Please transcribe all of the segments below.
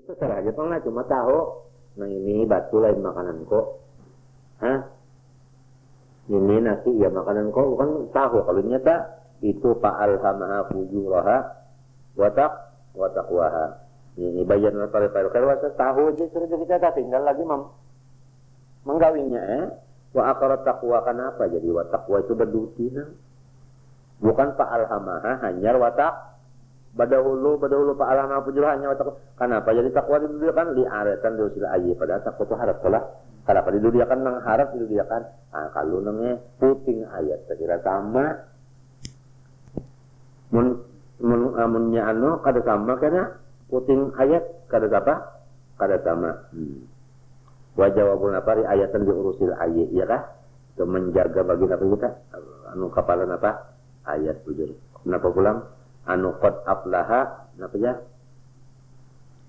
Terserah aja nggak cuma tahu. Nah ini batu lain makanan kok. Hah? Ini nasi ya makanan kok bukan tahu. Kalau nyata itu fa'alhamaha fujuraha wa taqwaha. Ini bayan kalau tahu aja sudah kita tinggal lagi menggawinya wa akharat taqwa kenapa jadi wa taqwa itu berdutina. Bukan fa'alhamaha hanya wa badahulu fa'alhamaha fujuraha hanya wa taqwa. Kenapa jadi takwa didudukan li'aratan dosil ayyi pada takwa itu harap salah. Kenapa didudukan mengharap didudukan kalau namanya puting ayat kira sama munnya kada sama karena puting ayat kada apa kada sama wa jawabun apa ayatan diurusil ayat ya kah itu menjaga bagi apa kita kapalan apa ayat bujur kenapa pulang qad aflaha apa ya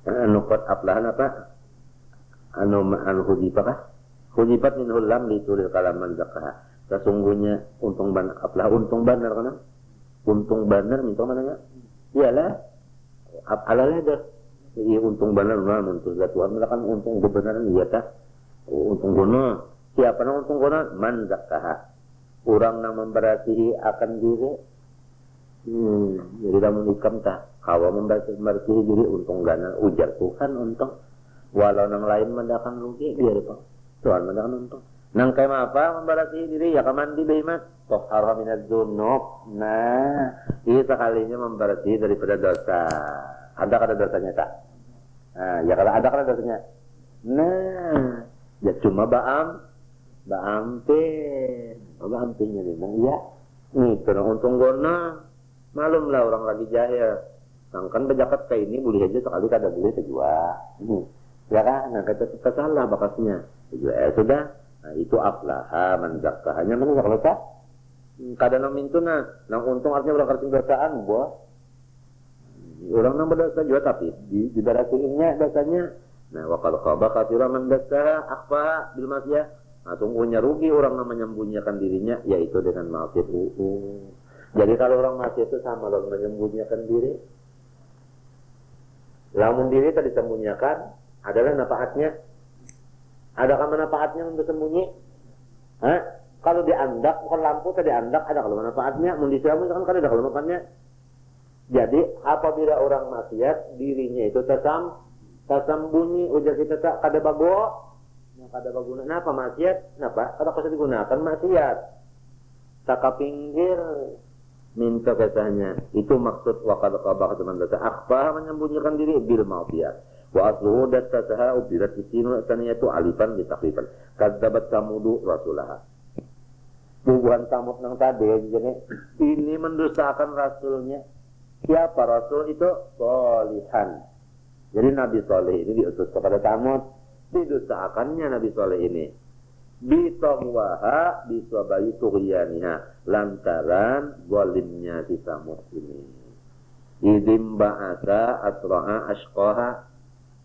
qad aflaha apa hujibat minhul lam litulil kalaman zakah sesungguhnya untung banar kana untung banar minta mananya iyalah alalnya dah untung banar untuk Tuhan kan untung kebenaran iya tah untung guna siapa nang untung guna man zakah orang yang memberasihi akan diri jadi lamun ikam tah hawa memberasihi diri untung gana ujar Tuhan untung walau nang lain mendakan rugi biar Pak Tuhan mendakan untung nang kayak apa memberasihi diri ya kamandi beimat tohara minaz dzunub nah itu sekalinya memberasihi daripada dosa ada kada dosanya tak nah ya kalau ada kada dosanya nah ya cuma baampenya memang ya nih kena untung gona malum lah orang lagi jahil kan bejakat kayak ini boleh aja sekali kada boleh terjual ya kan nah kata salah bakasnya sudah nah, itu aflaha man zakkaha hanya mana kalau tak kada nang mintuna nang untung artinya orang kerja dosaan buah orang nang berdosa juga tapi di barasiinnya dosanya nah wakal khaba katsira man zakkaha akhfa bil maksiyah nah sungguhnya rugi orang yang menyembunyikan dirinya yaitu dengan maksiat jadi kalau orang maksiat itu sama loh menyembunyikan diri lamun diri tadi disembunyikan adalah nafaatnya. Adakah manfaatnya untuk sembunyi? Kalau diandak bukan lampu tadi andak ada kalau manfaatnya. Mun disiram kan ada kalau manfaatnya. Jadi apabila orang maksiat dirinya itu tersembunyi ujar kita tak kada bago. Yang kada baguna napa maksiat? Napa? Kada bisa digunakan maksiat. Tak pinggir minta katanya. Itu maksud waqad qabah teman dosa. Akhfa menyembunyikan diri bil maksiat. Wa asluhu datsataha ubirat isinu saniyatu alifan bitakhfifan kadzabat samudu rasulah bubuhan samud nang tadi jadi ini mendustakan rasulnya siapa rasul itu solihan jadi Nabi Soleh ini diutus kepada Samud didustakannya Nabi Soleh ini bitawwaha biswabayi tughyaniha lantaran zalimnya si Samud ini idzim ba'asa asra'a ashqaha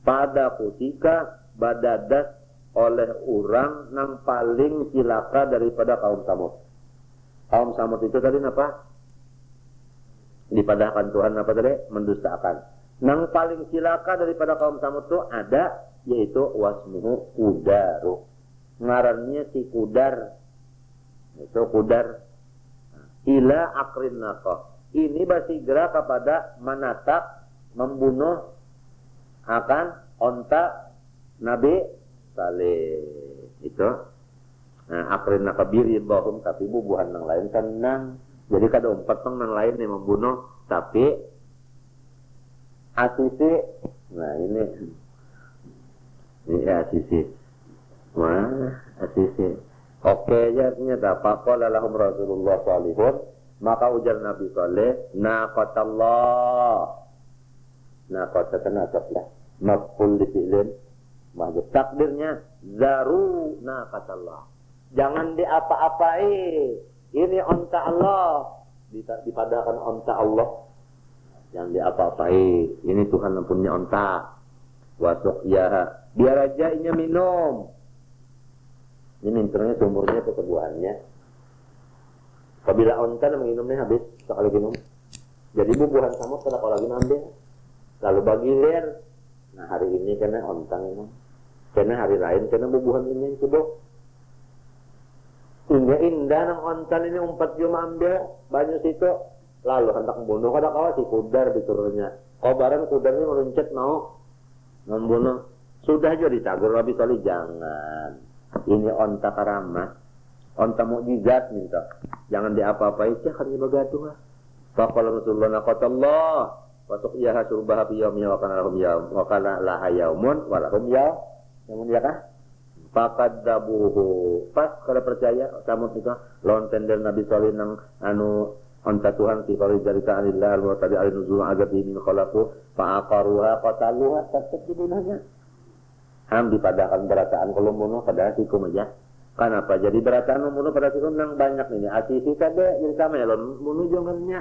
pada ketika badadas oleh orang yang paling cilaka daripada kaum Samud. Kaum Samud itu tadi apa? Dipadahkan Tuhan apa tadi? Mendustakan. Yang paling cilaka daripada kaum Samud itu ada yaitu wasmuhu Kudaru. Ngarannya si Kudar. Itu Kudar. Ila akrin naqah. Ini bersigera kepada menatap membunuh akan onta Nabi Saleh itu akrin nakabiri bahum tapi bubuhan yang lain senang jadi kada umpat yang lain yang membunuh tapi asisi nah ini asisi wah asisi oke ya ternyata faqala lahum Rasulullah salihun maka ujar Nabi Saleh naqatallah naqatan asaflah maf'ul li fi'lin mahdzuf takdirnya zaruna katallah jangan diapa-apai ini onta Allah dipadahkan onta Allah jangan diapa-apai ini Tuhan yang punya onta wasuk ya biar aja inya minum ini minumnya sumurnya atau kebuahannya apabila onta minumnya habis sekali minum jadi bubuhan samud kalau lagi ngambil lalu bagi ler Nah hari ini kena ontang ini, kena hari lain kena bubuhan ini itu dok. Indah nang ontan ini umpat cuma ambil banyak situ, lalu hendak membunuh kada kawa si kudar diturunnya. Kobaran kudarnya meruncet mau membunuh. Sudah juga ditagur Nabi Salih jangan. Ini onta karamat, onta mukjizat minta. Jangan diapa-apai cah kan ibagaduh. Faqala Rasulullah qatallah wa tuqiyaha surbaha fi yawmi wa kana lahum yawm wa kana laha yaumun wa lahum yawm. Namun ya kah? Fakadabuhu. Pas kada percaya samut itu lawan tender Nabi Salih nang anu onta Tuhan si kalau dari ta'alillah wa tadi alinuzul agabi min khalaqu fa'aqaruha qataluha tetap dibunuhnya. Dipadakan berataan kalau bunuh pada sikum aja. Kenapa? Jadi berataan membunuh pada sikum yang banyak ini. Asisi kada jadi sama ya lon bunuh jangannya.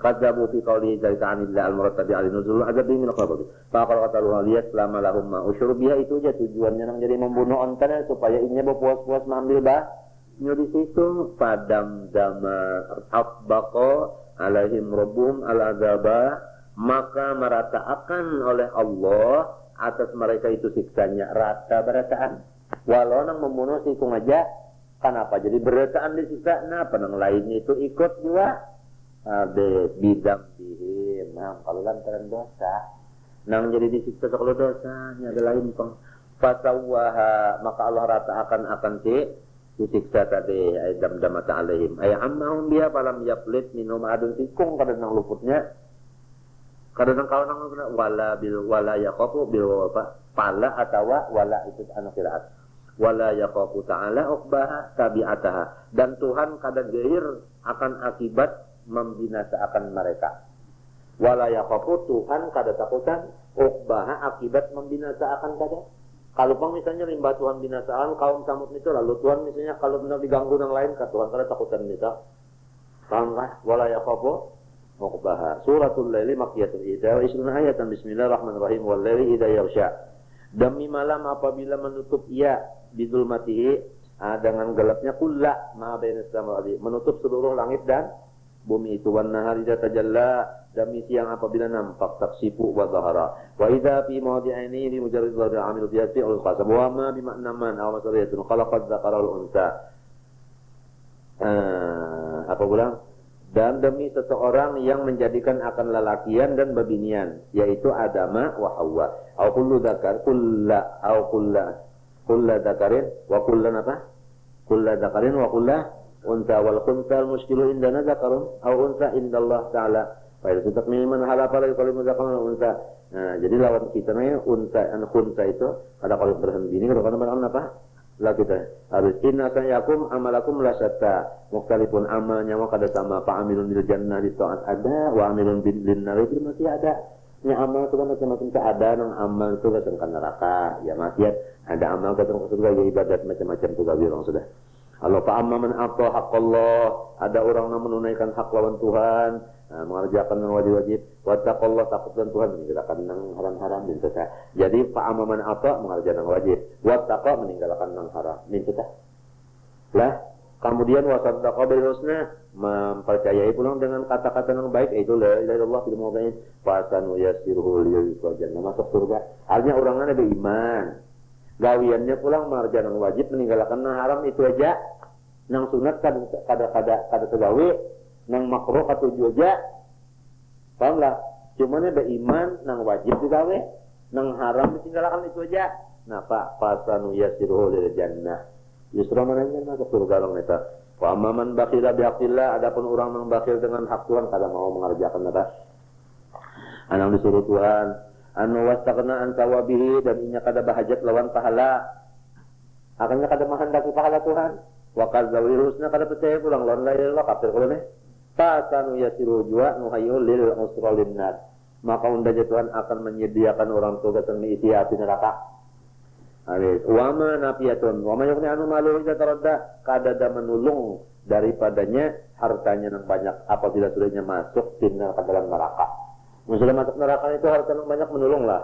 Kadzabu fi qawli dari ta'anillah al-murad tadi alinuzul agabi min khalaqu fa'aqaruha qataluha liyas lama lahum ma usyur biha itu aja tujuannya nang jadi membunuh onta supaya ini berpuas-puas mengambil di situ padam dama afbaqa alaihim rabbuhum al-azaba maka meratakan oleh Allah atas mereka itu siksanya rata berataan walau nang membunuh sikung aja kenapa jadi berataan disiksa nah penang lainnya itu ikut juga bidam bihim nah kalau lantaran dosa nang jadi disiksa kalau dosanya ada lain pang fasawaha maka Allah ratakan akan disiksa tadi ay damdamata alaihim ay ammahum biha falam yaplit minhum adun sikung kada nang luputnya kada nang kawan nang wala yaqafu bil pala atawa wala itu anu qiraat wala yaqafu ta'ala uqbaha tabi'ataha dan Tuhan kada geir akan akibat membinasakan mereka wala yaqafu Tuhan kada takutan uqbaha akibat membinasakan kada. Kalau pang misalnya limbah Tuhan binasaan kaum Samud itu lalu Tuhan misalnya kalau benar diganggu yang lain kan Tuhan kada takutan kita. Paham kah? Wala yaqafu uqbaha. Suratul Laili makiyatul ida wa isruna ayatan bismillahirrahmanirrahim wal laili idza yaghsha. Demi malam apabila menutup ia bidulmatihi dengan gelapnya kulla ma bainas samawati menutup seluruh langit dan bumi itu wan nahari tajalla demi siang apabila nampak taksifu wa zahara wa idza fi mawdi'aini li mujarrid dharri amil biati al qasam wa ma bi makna man aw masaliyatun khalaqad dzakara al unsa apa ulang dan demi seseorang yang menjadikan akan lelakian dan babinian yaitu Adama wa Hawa au kullu dzakar kullu dzakarin wa kullu apa kullu dzakarin wa kullu unta wal khunsa al mushkilu indana dzakarun aw unsa indallah ta'ala fa itu takmiman halafa la yuqalu dzakarun unsa. Nah, jadi lawan kita nih unsa an khunsa itu ada kalau berhenti ini kalau kan apa? Lah kita harus inna sayakum amalakum la syatta mukhtalifun amalnya wa kada sama fa amilun bil jannah di ta'at ada wa amilun bil nar itu masih ada. Nya amal itu kan macam-macam ada nang amal itu ke neraka ya maksiat ada amal ke surga ya ibadat macam-macam juga bilang sudah. Allah fa'amma man a'ta haqqallah ada orang yang menunaikan hak lawan Tuhan mengerjakan yang wajib-wajib wattaqallah takutkan Tuhan meninggalkan yang haram-haram dan kita jadi fa'amma man a'ta mengerjakan yang wajib wattaqa meninggalkan yang haram min kita lah kemudian wasaddaqa bil husna mempercayai pulang dengan kata-kata yang baik yaitu la ilaha illallah tidak mau baik fasanu yasiruhu lil jannah masuk surga artinya orangnya ada iman gawiannya pulang mengerjakan yang wajib meninggalkan yang haram itu aja nang sunat kada tegawi nang makruh katuju aja paham lah cuman ada iman nang wajib digawe nang haram ditinggalkan itu aja nah pak fasanu yasiruhu lil jannah justru mananya masuk surga orang itu wa amman bakhila bi haqqillah adapun orang yang bakhil dengan hak Tuhan kada mau mengerjakan apa anang disuruh Tuhan anu wastaqna an sawabihi dan inya kada bahajat lawan pahala akannya kada menghendaki pahala Tuhan wa kadzawil husna kada percaya pulang lawan la kafir kulo ne fasanu yasiru jua nuhayyul lil usralin nas maka undanya Tuhan akan menyediakan orang tua yang diisi api neraka alis wa ma nafiyatun wa ma yughni anu malu idza taradda kada ada menulung daripadanya hartanya yang banyak apabila sudahnya masuk ke dalam neraka. Sudah masuk neraka itu harta yang banyak menolonglah.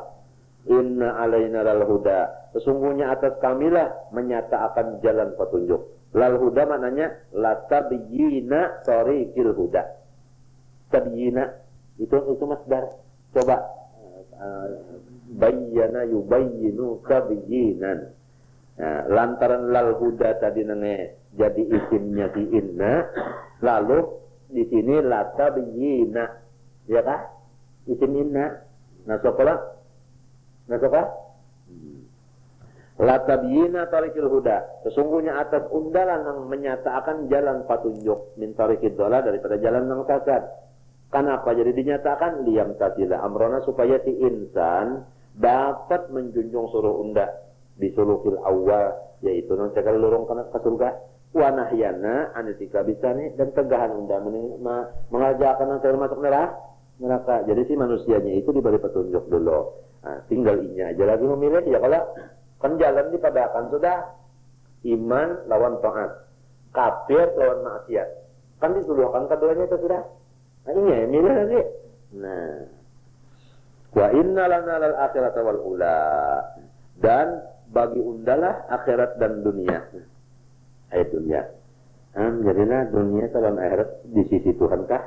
Inna alaina lal huda. Sesungguhnya atas kamilah menyatakan jalan petunjuk. Lal huda maknanya la tabyina tariqil huda. Tabyina itu masdar. Coba bayyana yubayyinu tabyinan. Nah, lantaran lal huda tadi nenge jadi isimnya si inna, lalu di sini la tabyina, ya kah? Isim inna. Nasokola? La tabyina tarikil huda. Sesungguhnya atas undalan yang menyatakan jalan petunjuk min tarikid dhalal daripada jalan yang sesat. Kenapa jadi dinyatakan liyam tasila amrona supaya si insan dapat menjunjung suruh unda bisulukil awal, yaitu non cekal lorong ke surga, wa nahyana anitika bisani, dan tegahan unda mengajarkan nanti masuk neraka. Jadi si manusianya itu diberi petunjuk dulu. Nah, tinggal inya aja lagi memilih. Ya kalau kan jalan dipadakan sudah iman lawan taat, kafir lawan maksiat, kan dituduhkan keduanya itu sudah. Nah, ini ya milih lagi. Nah, wa inna lana lal akhirat wal ula, dan bagi undalah akhirat dan dunia. Ayat dunia. Jadilah dunia dan akhirat di sisi Tuhan kah?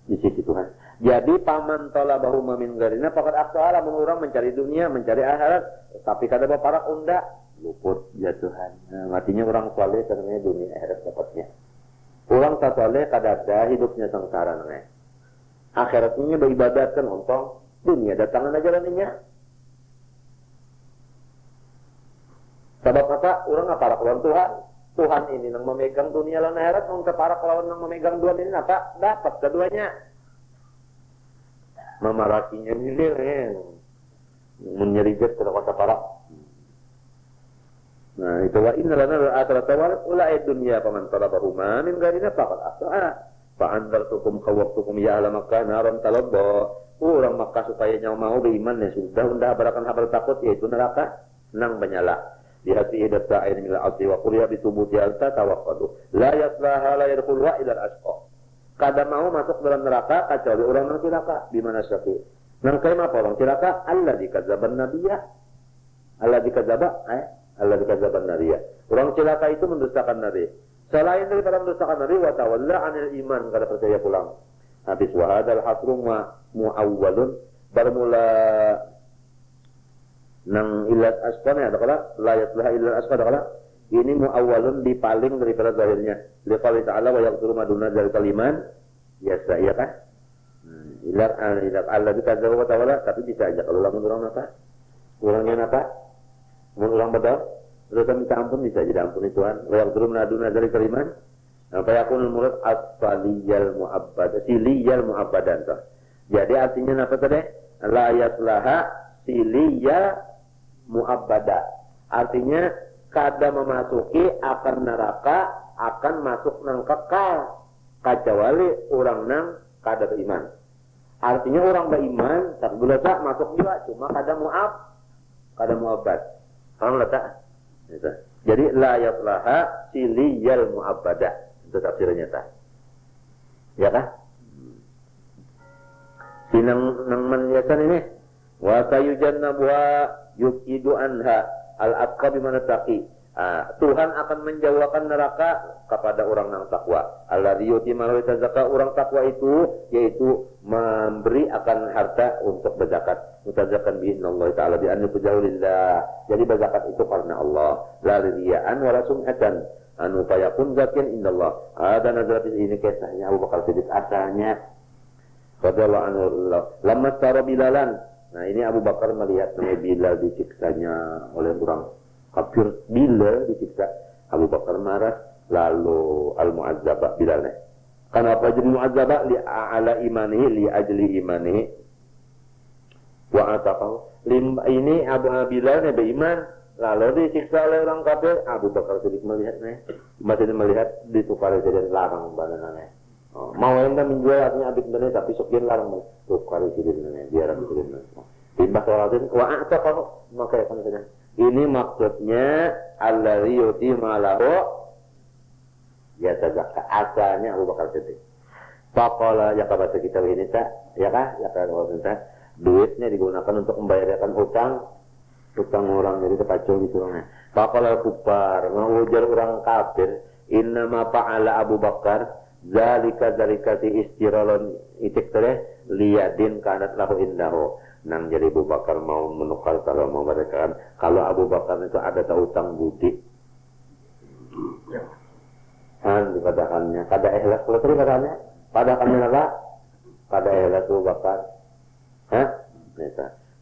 Di sisi Tuhan. Jadi paman talabahu min garina faqad aqtala, orang mencari dunia, mencari akhirat, tapi kada para unda luput ya Tuhan. Nah, matinya orang saleh karena dunia akhirat dapatnya. Orang tak saleh kada ada hidupnya sengsara nang. Akhiratnya beribadatkan untuk dunia datangan aja nantinya. Sebab apa? Orang apa kelawan Tuhan. Tuhan ini yang memegang dunia dan akhirat, untuk para kelawan yang memegang dunia ini apa? Dapat keduanya. Memarakinya ini menyerigat ke kota para. Nah, itu wa inna lana al-akhirat wal ula dunya paman talabahu min garina faqad as'a. Fa anzartukum khawftukum ya ahla Makkah naran talabba. Orang Makkah supaya nyawa mau beriman ya sudah unda barakan habar takut yaitu neraka nang menyala. Lihat idat da'in min al-'abdi wa quriya bi thubuti alta tawaqqadu. La yaslaha la yadkhulu ila al-asqa. Kada mau masuk dalam neraka kecuali orang yang cilaka. Di mana syaqi? Nang kayak apa orang cilaka? Allah dikadzaban nabiyah. Allah dikadzaban nabiyah. Orang cilaka itu mendustakan nabi. Selain daripada mendustakan nabi, wa tawalla 'anil iman, kada percaya pulang. Habis wa hadzal hasru muawwalun bermula nang ilat asqana adalah la yaslah illa asqana. Ini muawwalun dipaling daripada zahirnya. Liqali ta'ala wa yaghfiru maduna dzal kaliman. Biasa ya kan? Ilat Allah dikadzdzaba wa ta'ala, tapi bisa aja kalau orang apa? Orangnya apa? Orang betul. Terus minta ampun bisa aja diampuni Tuhan. Wa yaghfiru maduna dzal kaliman. Apa yakunul murad asfaliyal mu'abbad. Siliyal mu'abbadan. Jadi artinya apa tadi? La yaslaha siliyal mu'abbada. Artinya kada memasuki akan neraka, akan masuk nang kekal kecuali orang nang kada beriman. Artinya orang beriman tak boleh tak masuk juga, cuma kada mu'abbad. Paham tak? Jadi la yaslaha siliyal mu'abbada. Itu tafsirnya tak. Ya kah? Sinang nang manyasan ini wa sayujannabuha yuqidu anha al-atqa bimana taqi. Tuhan akan menjauhkan neraka kepada orang yang takwa. Alladzi yuti malu tazakka, orang takwa itu yaitu memberi akan harta untuk berzakat. Mutazakkan bi innallahi ta'ala bi anna tujahulillah. Jadi berzakat itu karena Allah, la riya'an wa la sum'atan. Anu fayakun zakin indallah. Ada nazarat ini kisahnya Abu Bakar Siddiq asalnya radhiyallahu anhu lamma tara Bilalan. Nah, ini Abu Bakar melihat Bilal disiksanya oleh orang kafir. Bila disiksa, Abu Bakar marah, lalu al-mu'azzabah Bilalnya. Kenapa jadi mu'azzabah? Li'a'ala imanihi, li'ajli imanihi. Wa'atafahu. Ini Abu Bilalnya beriman, lalu disiksa oleh orang kafir. Abu Bakar sedikit melihatnya. Masih melihat ditukar jadi larang bananannya. Mau anda menjual artinya abid benar, tapi sekian larang tukar jadi biar abid benar. Timbah sholatin wa'atafahu, maka ya kan. Ini maksudnya alladzi yuti malahu ya tazakka. Asalnya Abu Bakar Siddiq. Faqala ya kabar kita ini tak, ya kah? Ya kalau minta duitnya digunakan untuk membayarkan hutang orang, jadi terpacul gitu orangnya. Faqala kufar, mengujar orang kafir, innama fa'ala Abu Bakar, zalika ti istiralon itik teh liyadin kanat lahu indahu. Nang jadi Abu Bakar mau menukar kalau mau mereka kalau Abu Bakar itu ada utang budi. Dikatakannya kada ikhlas kalau tadi katanya pada kami apa? Kada ikhlas Abu Bakar.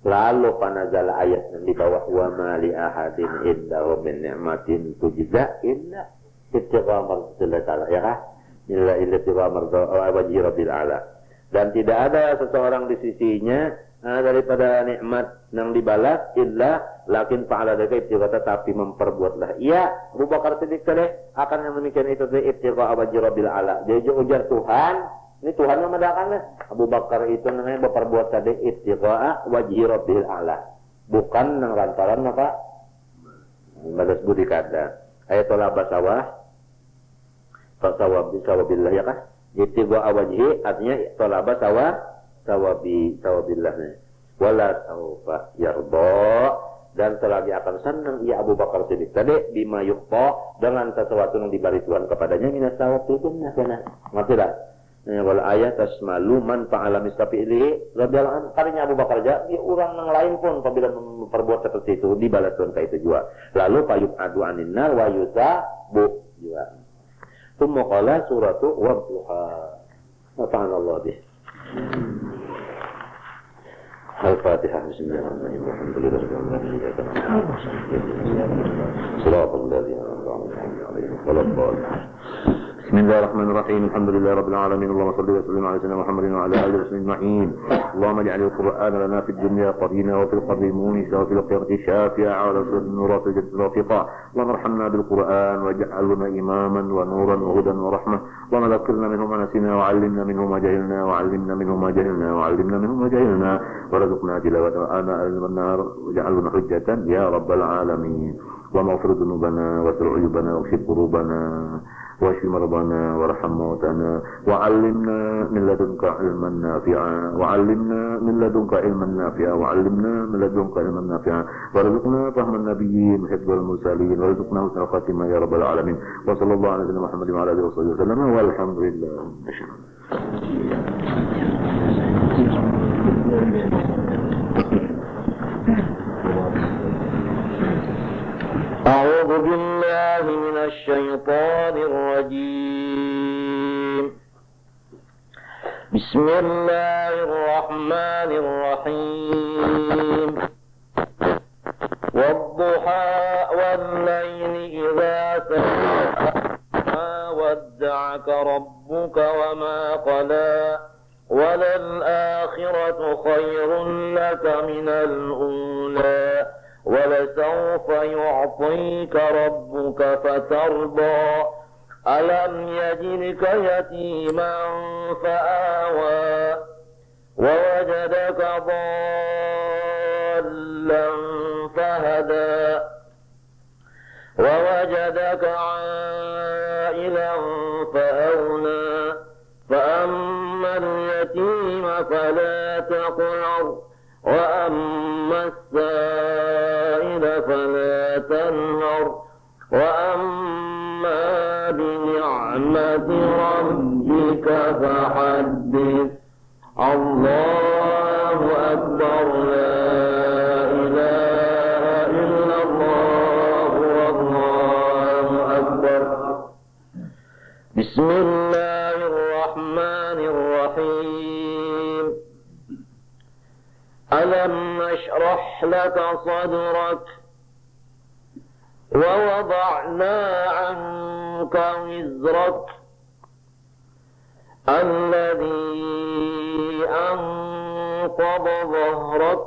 Lalu panazala ayat yang di bawah wa ma li ahadin indahu min ni'matin tujza illa ittiqa mardatillah ta'ala ya kah? Illa ittiqa mardatillah wajhi rabbil ala. Dan tidak ada seseorang di sisinya daripada nikmat yang dibalas illa lakin fa'ala dzalika ibtigha tetapi memperbuatlah ia Abu Bakar Siddiq teh akan yang demikian itu teh ibtigha wajhi rabbil ala. Jadi ujar Tuhan, ini Tuhan memadakan Abu Bakar itu namanya berperbuat tadi ibtigha wajhi rabbil ala. Bukan nang lantaran apa? Balas budi kada. Ayat talaba sawah sawabillah ya kah? Ibtigha wajhi artinya talaba sawabillah wala taufa yarda dan selagi akan senang ia Abu Bakar Siddiq tadi bima yuqta dengan sesuatu yang diberi Tuhan kepadanya minas sawab itu kana ngerti dah wal ayat tasmalu man fa'ala misafilihi radhiyallahu anhu karinya Abu Bakar aja dia orang yang lain pun apabila memperbuat seperti itu dibalas Tuhan kayak itu juga lalu payuk adu anin nar wa yusabu juga tsumma qala suratu wadduha subhanallah bih Al-Fatihah bismillahirrahmanirrahim alhamdulillahi rabbil alamin Bismillahirrahmanirrahim alhamdulillahi rabbil alamin Allahumma salli wa sallim ala sayyidina Muhammadin wa ala alihi wa sahbihi ajma'in Allahumma ij'al al-Qur'ana lana fid dunya qarina wa fil qabri munisa wa fil qiyamati shafi'a wa la nurat rafiqa Allahumma arhamna bil Qur'an waj'alna imaman wa nuran wa hudan wa rahmah Allahumma dhakkirna minhu ma nasina wa 'allimna minhu ma jahilna wa 'allimna minhu ma jahilna wa 'allimna minhu ma jahilna warzuqna tilawata ana al-nar waj'alna hujjatan ya rabbal alamin Allahumma ighfir dhunubana wa tir 'uyubana wa khshib qulubana واشف مرضانا وارحم موتانا وعلمنا من لدنك علما نافعا وعلمنا من لدنك علما نافعا وعلمنا من لدنك علما نافعا وارزقنا فهم النبيين وحفظ المرسلين وارزقنا حسن الخاتمة يا رب العالمين وصلى الله على سيدنا محمد وعلى اله وصحبه وسلم والحمد لله أعوذ بالله من الشيطان الرجيم بسم الله الرحمن الرحيم والضحى والليل إذا سجى ما ودعك ربك وما قلى وللآخرة خير لك من الأولى ولسوف يعطيك ربك فترضى ألم يجدك يتيما فآوى ووجدك ضالا فهدى ووجدك عائلا فأغنى فأما اليتيم فلا تقهر وأما السائل فلا تنهر وأما بنعمة ربك فحدث الله أكبر لا إله إلا الله والله أكبر بسم الله الرحمن الرحيم ألم نشرح لك صدرك ووضعنا عنك وزرك الذي أنقض ظهرك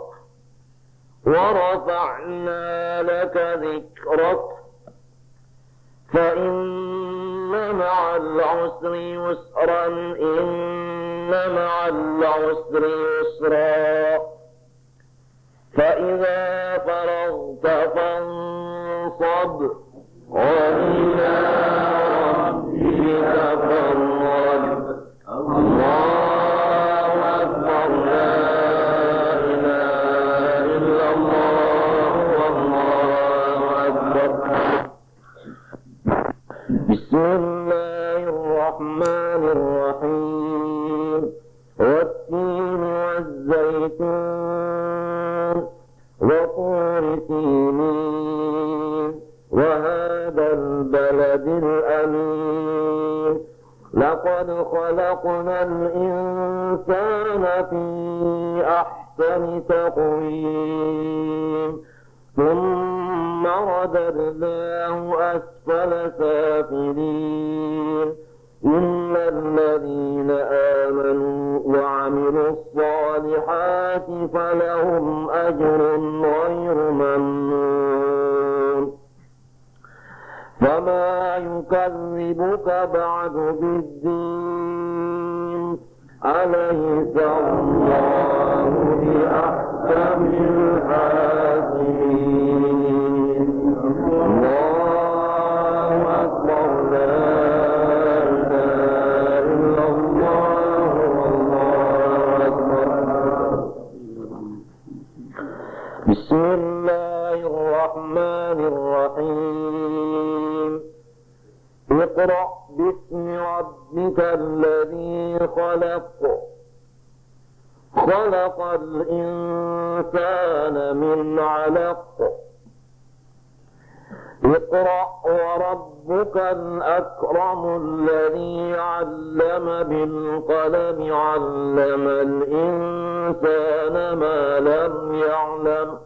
ورفعنا لك ذكرك فإن مع العسر يسرا إن مع العسر يسرا فإذا فرغت فانصب وإلى ربك فارغب الله أكبر لا إله إلا الله والله أكبر بسم الله الرحمن وطور سينين وهذا البلد الأمين لقد خلقنا الإنسان في أحسن تقويم ثم رددناه أسفل سافلين إلا الذين آمنوا وعملوا الصالحات فلهم أجر غير ممنون فما يكذبك بعد بالدين أليس الله بأحكم الحاكمين الله أكبر لا إله إلا الله والله أكبر بسم الله الرحمن الرحيم اقرأ باسم ربك الذي خلق خلق الإنسان من علق اقرأ وربك الأكرم الذي علم بالقلم علم الإنسان ما لم يعلم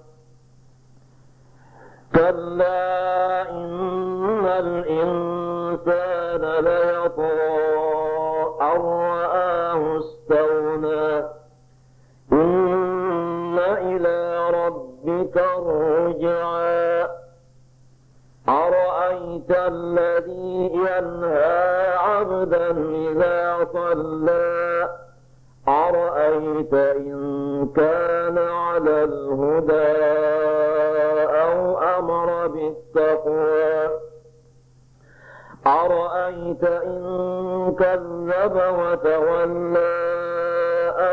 كلا إن الإنسان ليطغى أن رآه استغنى إن إلى ربك الرجعى أرأيت الذي ينهى عبدا إذا صلى أرأيت إن كان على الهدى أو أمر بالتقوى أرأيت إن كذب وتولى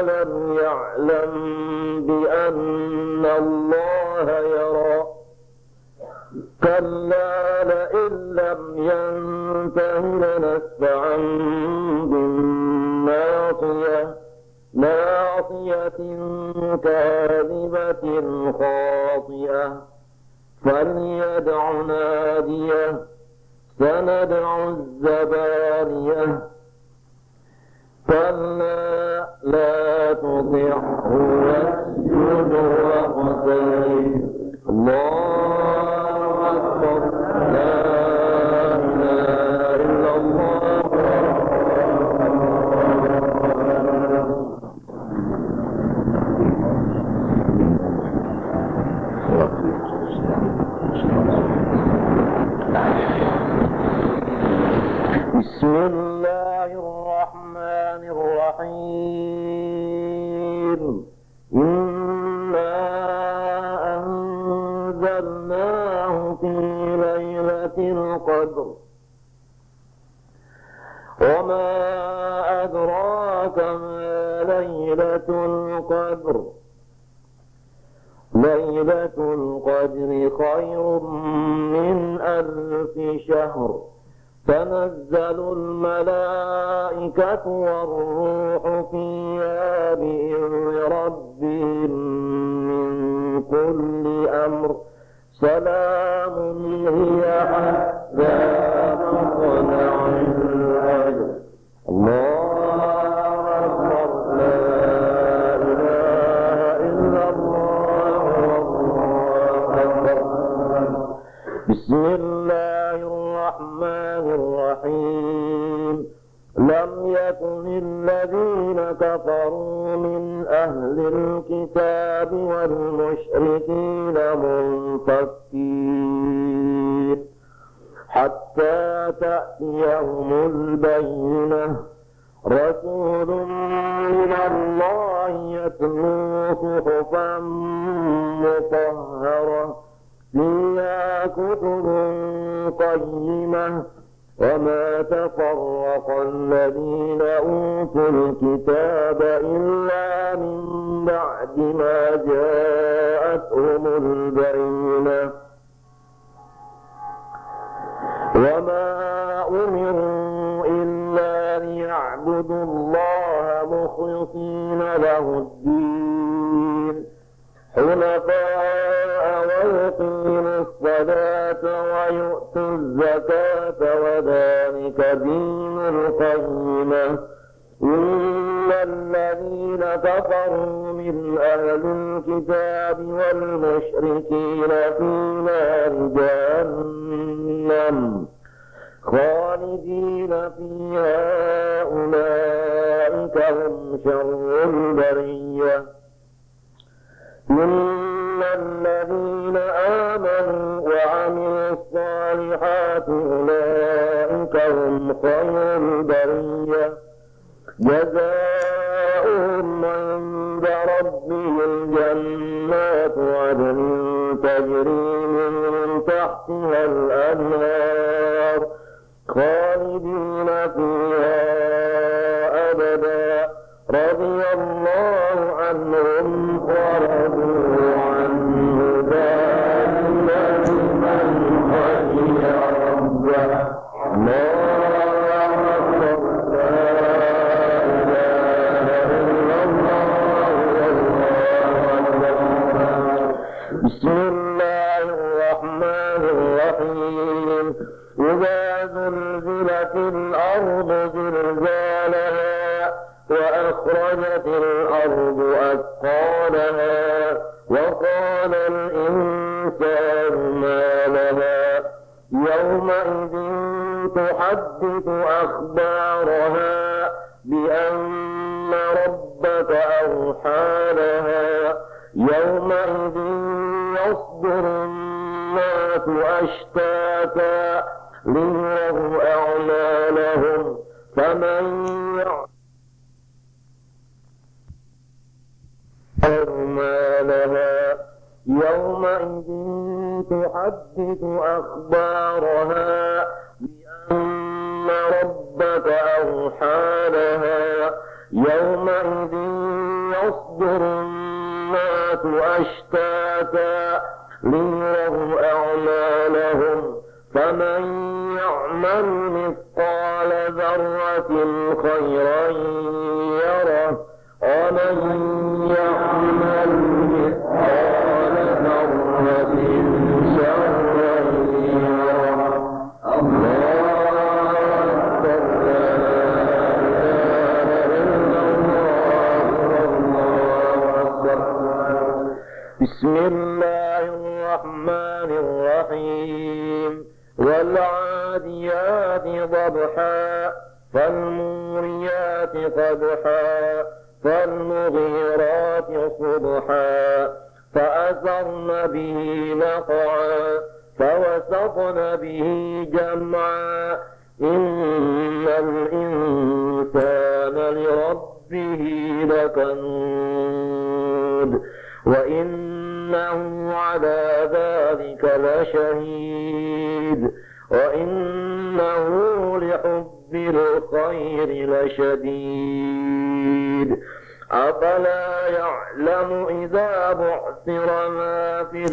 ألم يعلم بأن الله يرى كلا لئن لم ينته لنسفعا بالناصية ناصية كاذبة خاطئة فليدع ناديه سندع الزبانية كلا لا تطعه واسجد واقترب الله أكبر لا إله إلا الله بسم الله الرحمن الرحيم إنا أنزلناه في ليلة القدر وما أدراك ما ليلة القدر ليلة القدر خير من 1000 شهر تنزل الملائكة والروح فيها بإذن ربهم من كل أمر سلام هي حتى مطلع الفجر الله أكبر لا إله إلا الله والله أكبر بسم الله الرحمن الرحيم لم يكن الذين كفروا من أهل الكتاب والمشركين منفكين حتى تأتيهم البينة رسول من الله يتلو صحفا مطهرة فيها كتب قيمة وما تفرق الذين أوتوا الكتاب إلا من بعد ما جاءتهم البينة وما أمروا إلا ليعبدوا الله مخلصين له الدين حنفاء ويقيموا الصلاة ويؤتوا الزكاة وذلك دين القيمة إن الذين كفروا من أهل الكتاب والمشركين في نار جهنم خالدين فيها أولئك هم شر البرية إن الذين آمنوا وعملوا الصالحات أولئك هم خير البرية جزاؤهم عند ربهم جنات عدن تجري من تحتها الأنهار خالدين فيها أبدا رضي الله عنهم ورضوا عنه ذلك لمن خشي ربه بسم الله الرحمن الرحيم إذا زلزلت الأرض زلزالها وأخرجت الأرض أثقالها وقال الإنسان ما لها يومئذ تحدث أخبارها بأن ربك أوحى لها يومئذ يصدر الناس أشتاتا ليروا أعمالهم فمن أعمالها يومئذ تحدث أخبارها بأن ربك أوحى لها يومئذ يصدر الناس أشتاتا ليروا أعمالهم فمن يعمل مثقال ذرة خيرا يره ومن يعمل مثقال ذرة شرا يره الله أكبر لا إله إلا الله والله أكبر بسم الله الرحمن الرحيم والعاديات ضبحا فالموريات قدحا فالمغيرات صبحا فأثرن به نقعا فوسطن به جمعا إن الإنسان لربه لكنود وإنه على ذلك لشهيد وإنه لحب الخير لشديد أفلا يعلم إذا بعثر ما في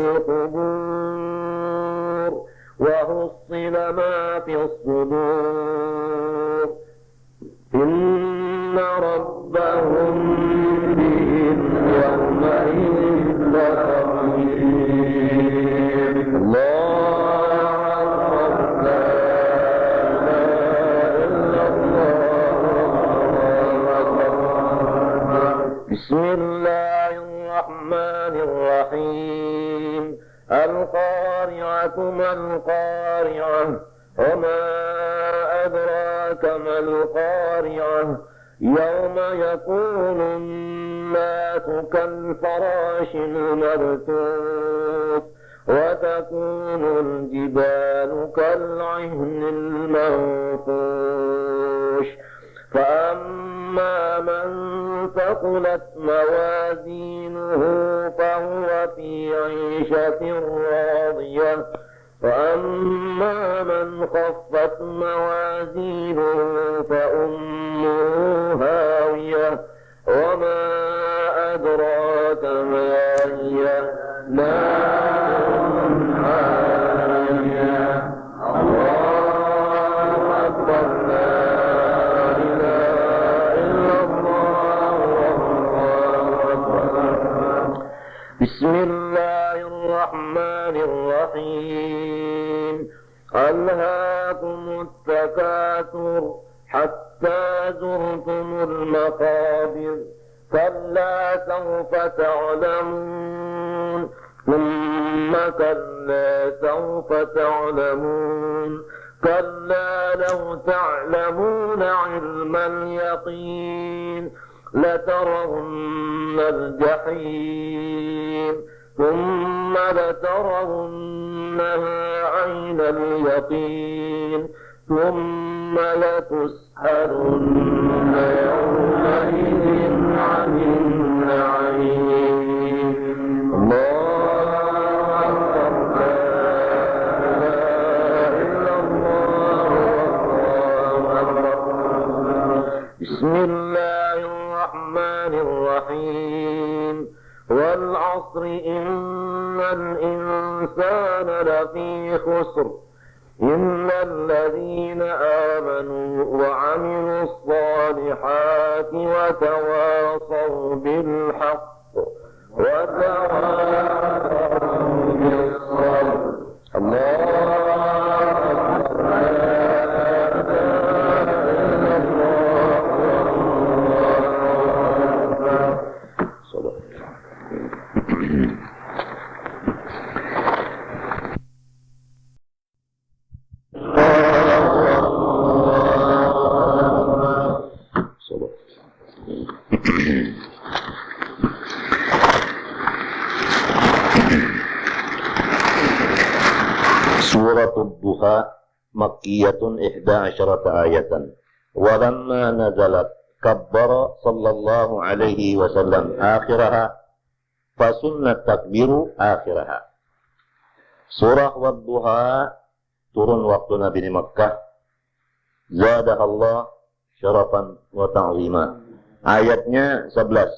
القبور وحصل ما في الصدور إن ربهم بهم يومئذ لخبير الله أكبر لا إله إلا الله بسم الله الرحمن الرحيم القارعة ما القارعة وما أدراك ما القارعة يوم يكون الناس كالفراش المبثوث وتكون الجبال كالعهن المنفوش فأما من ثقلت موازينه فهو في عيشة راضية وأما من خفت موازينه فأمه هاوية وما أدراك ما هي نار حامية الله أكبر لا إله إلا الله والله أكبر بسم الله الرحمن الرحيم ألهاكم التكاثر حتى زرتم المقابر كلا سوف تعلمون ثم كلا سوف تعلمون كلا لو تعلمون علم اليقين لترون الجحيم ثم لترونها عين اليقين ثم لتسألن يومئذ عن النعيم الله أكبر لا إله إلا الله والله أكبر بسم الله الرحمن الرحيم والعصر إن الإنسان لفي خسر إلا الذين آمنوا وعملوا الصالحات وتواصوا بالحق وتواصوا بالصبر الله أكبر لا إله إلا الله والله أكبر. Suratul Duha Makkiyatun 11 ayatan. Walamma nazalat kabbara sallallahu alaihi wasallam akhiraha fasunnat takbiru akhiraha. Surah Wad-Duha turun waktu Nabi di Makkah. Zadahallah syarafan wa ta'zima. Ayatnya 11.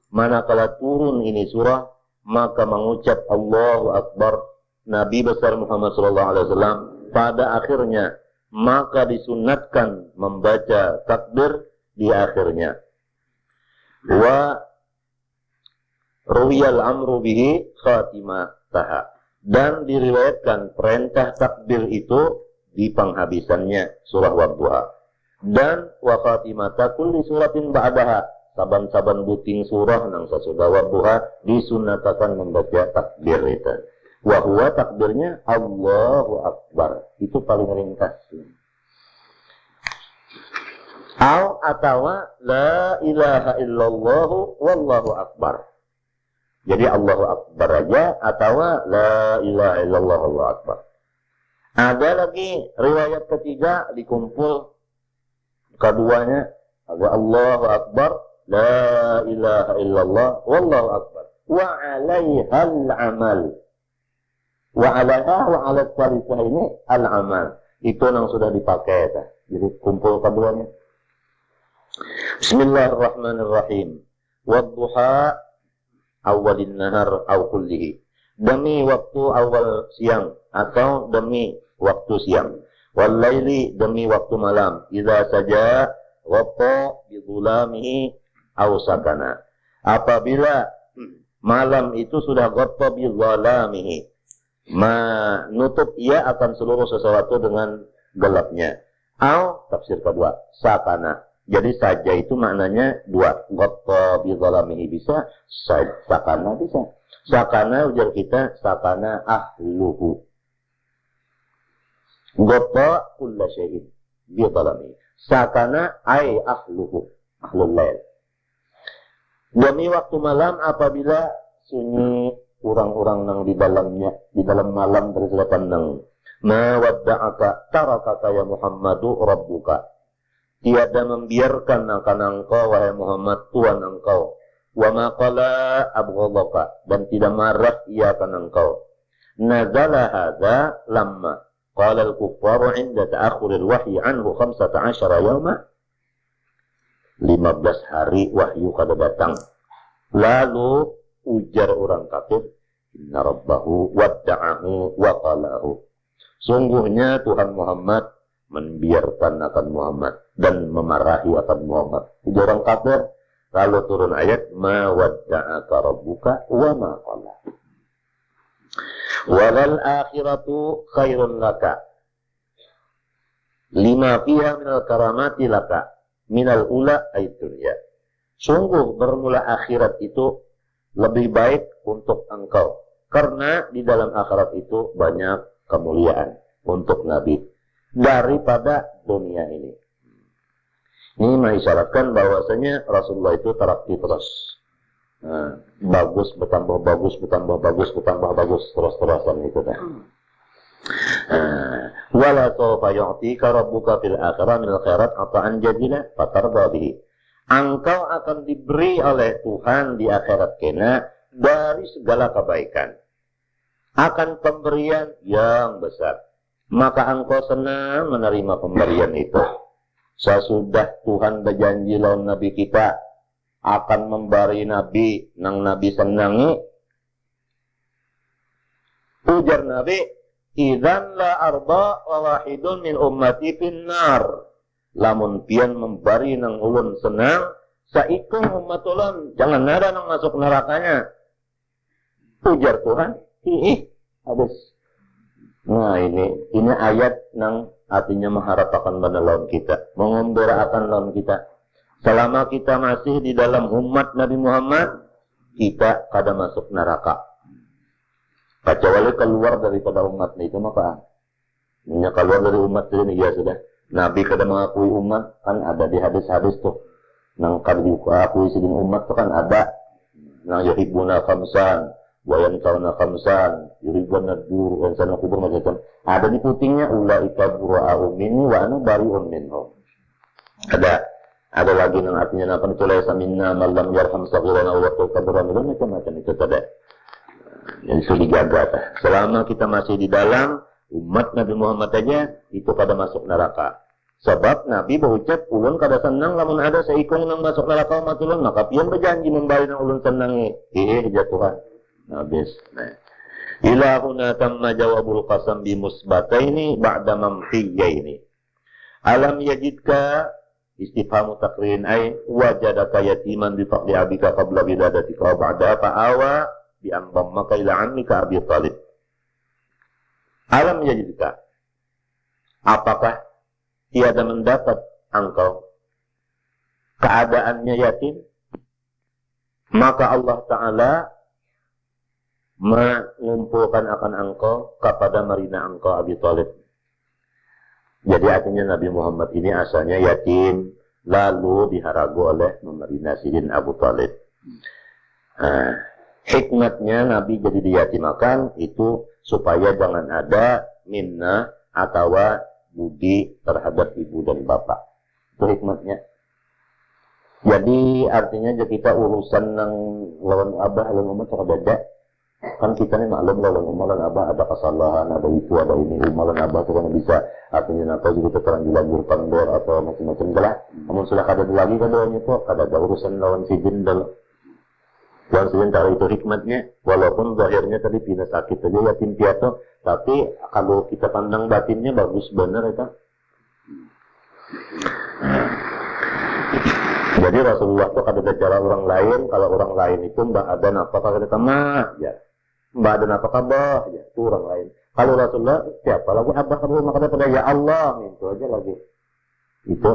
Manakala turun ini surah, maka mengucap Allahu Akbar Nabi besar Muhammad SAW pada akhirnya, maka disunatkan membaca takbir di akhirnya. Wa ruwiyal amru bihi khatimataha, dan diriwayatkan perintah takbir itu di penghabisannya surah Wad-Duha. Dan wa khatimata kulli suratin ba'daha, saban-saban buting surah nang sasudah Wad-Duha disunatakan membaca takbir itu. Wa huwa takbirnya Allahu Akbar. Itu paling ringkas. Atawa la ilaha illallah wallahu akbar. Jadi Allahu Akbar aja atau la ilaha illallah wallahu akbar. Ada lagi riwayat ketiga dikumpul keduanya, ada Allahu Akbar, la ilaha illallah wallahu akbar. Wa 'alaihal amal. Wa 'alaiha wa 'ala tsalisah ini al-amal. Itu yang sudah dipakai ta. Jadi kumpul keduanya. Bismillahirrahmanirrahim. Wad-duha awalin nahar aw kullihi. Demi waktu awal siang atau demi waktu siang. Wal laili demi waktu malam. Idza saja watta bi dhulamihi aw sakana. Apabila malam itu sudah ghatta bi dhulamihi, menutup ia akan seluruh sesuatu dengan gelapnya. Aw tafsir kedua, sakana. Jadi saja itu maknanya dua. Ghatta bi dhalamihi bisa, sakana bisa. Sakana ujar kita sakana ahluhu. Ghatta kulla syai'in bi dhalamihi. Sakana ay ahluhu, ahlul lail. Demi waktu malam apabila sunyi orang-orang yang di dalamnya, di dalam malam berselepan nang ma wadda'aka tarakaka ya Muhammadu rabbuka. Tiada membiarkan akan engkau wahai Muhammad Tuhan engkau. Wa ma qala abghadaka, dan tidak marah ia akan engkau. Nazala hadza lamma qala al-kuffaru 'inda ta'akhur al-wahyi anhu 15 yawma. 15 hari wahyu kada datang. Lalu ujar orang kafir, inna rabbahu wadda'ahu wa qalahu. Sungguhnya Tuhan Muhammad membiarkan akan Muhammad dan memarahi akan Muhammad. Ujar orang kafir, lalu turun ayat ma wadda'aka rabbuka wa ma qala. Walal akhiratu khairun laka. Lima fiha minal karamati laka. Minal ula ay dunya. Sungguh bermula akhirat itu lebih baik untuk engkau. Karena di dalam akhirat itu banyak kemuliaan untuk Nabi. Daripada dunia ini. Ini mengisyaratkan bahwasanya Rasulullah itu tarakki terus. Bagus, bertambah bagus, bertambah bagus, bertambah bagus, terus-terusan itu dah. Wala sawfa yu'tika rabbuka fil akhirah minal khairat ata'an jadila fatarda bihi. Engkau akan diberi oleh Tuhan di akhirat kena dari segala kebaikan. Akan pemberian yang besar. Maka engkau senang menerima pemberian itu. Sesudah Tuhan berjanji lawan Nabi kita akan memberi Nabi nang Nabi senangi. Ujar Nabi, idzan la arba wa wahidun min ummati finnar. Lamun pian memberi nang ulun senang, saikung umat ulun jangan ada nang masuk nerakanya. Ujar Tuhan, habis. Nah ini ayat nang artinya mengharapkan pada lawan kita, mengembirakan lawan kita. Selama kita masih di dalam umat Nabi Muhammad, kita kada masuk neraka. Kecuali keluar daripada umat itu maka ini keluar dari umat ini ya sudah. Nabi kada mengakui umat kan ada di hadis-hadis tuh. Nang kada diakui sidin umat tuh kan ada. Nang yuhibbuna khamsan wa yansawna khamsan yuhibbuna dur wa yansawna kubur macam. Ada di putingnya ulaika bura'u minni wa ana bari'un minhum. Ada lagi yang artinya apa itu laisa minna man lam yarham saghirana wa kabirana macam-macam itu ada. Yang sudah dijaga. Selama kita masih di dalam umat Nabi Muhammad aja itu kada masuk neraka. Sebab Nabi berucap ulun kada senang lamun ada seikung nang masuk neraka umat ulun maka pian berjanji memberi nang ulun senangi. Jatuhan. Habis. Nah. Ila huna tamma jawabul qasam bi musbataini ba'da mamhiyaini. Alam yajidka istifhamu takrin ay wajadaka yatiman bi faqdi abika qabla bidadatika wa ba'da fa'awa bi amdhammaka ila ammika Abi Thalib. Alam yajidka. Apakah tiada mendapat engkau keadaannya yatim? Maka Allah Ta'ala mengumpulkan akan engkau kepada marina engkau Abi Thalib. Jadi artinya Nabi Muhammad ini asalnya yatim, lalu diharagu oleh memarina sidin Abu Thalib. Hikmatnya Nabi jadi diyatimakan itu supaya jangan ada minnah atau budi terhadap ibu dan bapak. Itu hikmatnya. Jadi artinya kita urusan yang lawan abah lawan umat beda. Kan kita ini maklum lawan umat lawan abah ada kesalahan, ada itu, ada ini. Umat lawan abah itu kan bisa artinya apa juga terang dilagurkan dor atau macam-macam lah. Namun sudah kada lagi kan doanya itu kada ada urusan lawan sidin dalam. Dan sementara itu hikmatnya, walaupun zahirnya tadi pindah sakit saja yatim piatu, tapi kalau kita pandang batinnya bagus benar itu. Jadi Rasulullah itu ada cara orang lain, kalau orang lain itu mbak ada nafkah kata mah, ya, mbak ada nafkah bah, ya, itu orang lain. Kalau Rasulullah siapa lagi abah kamu maka pada ya Allah, itu aja lagi. Itu.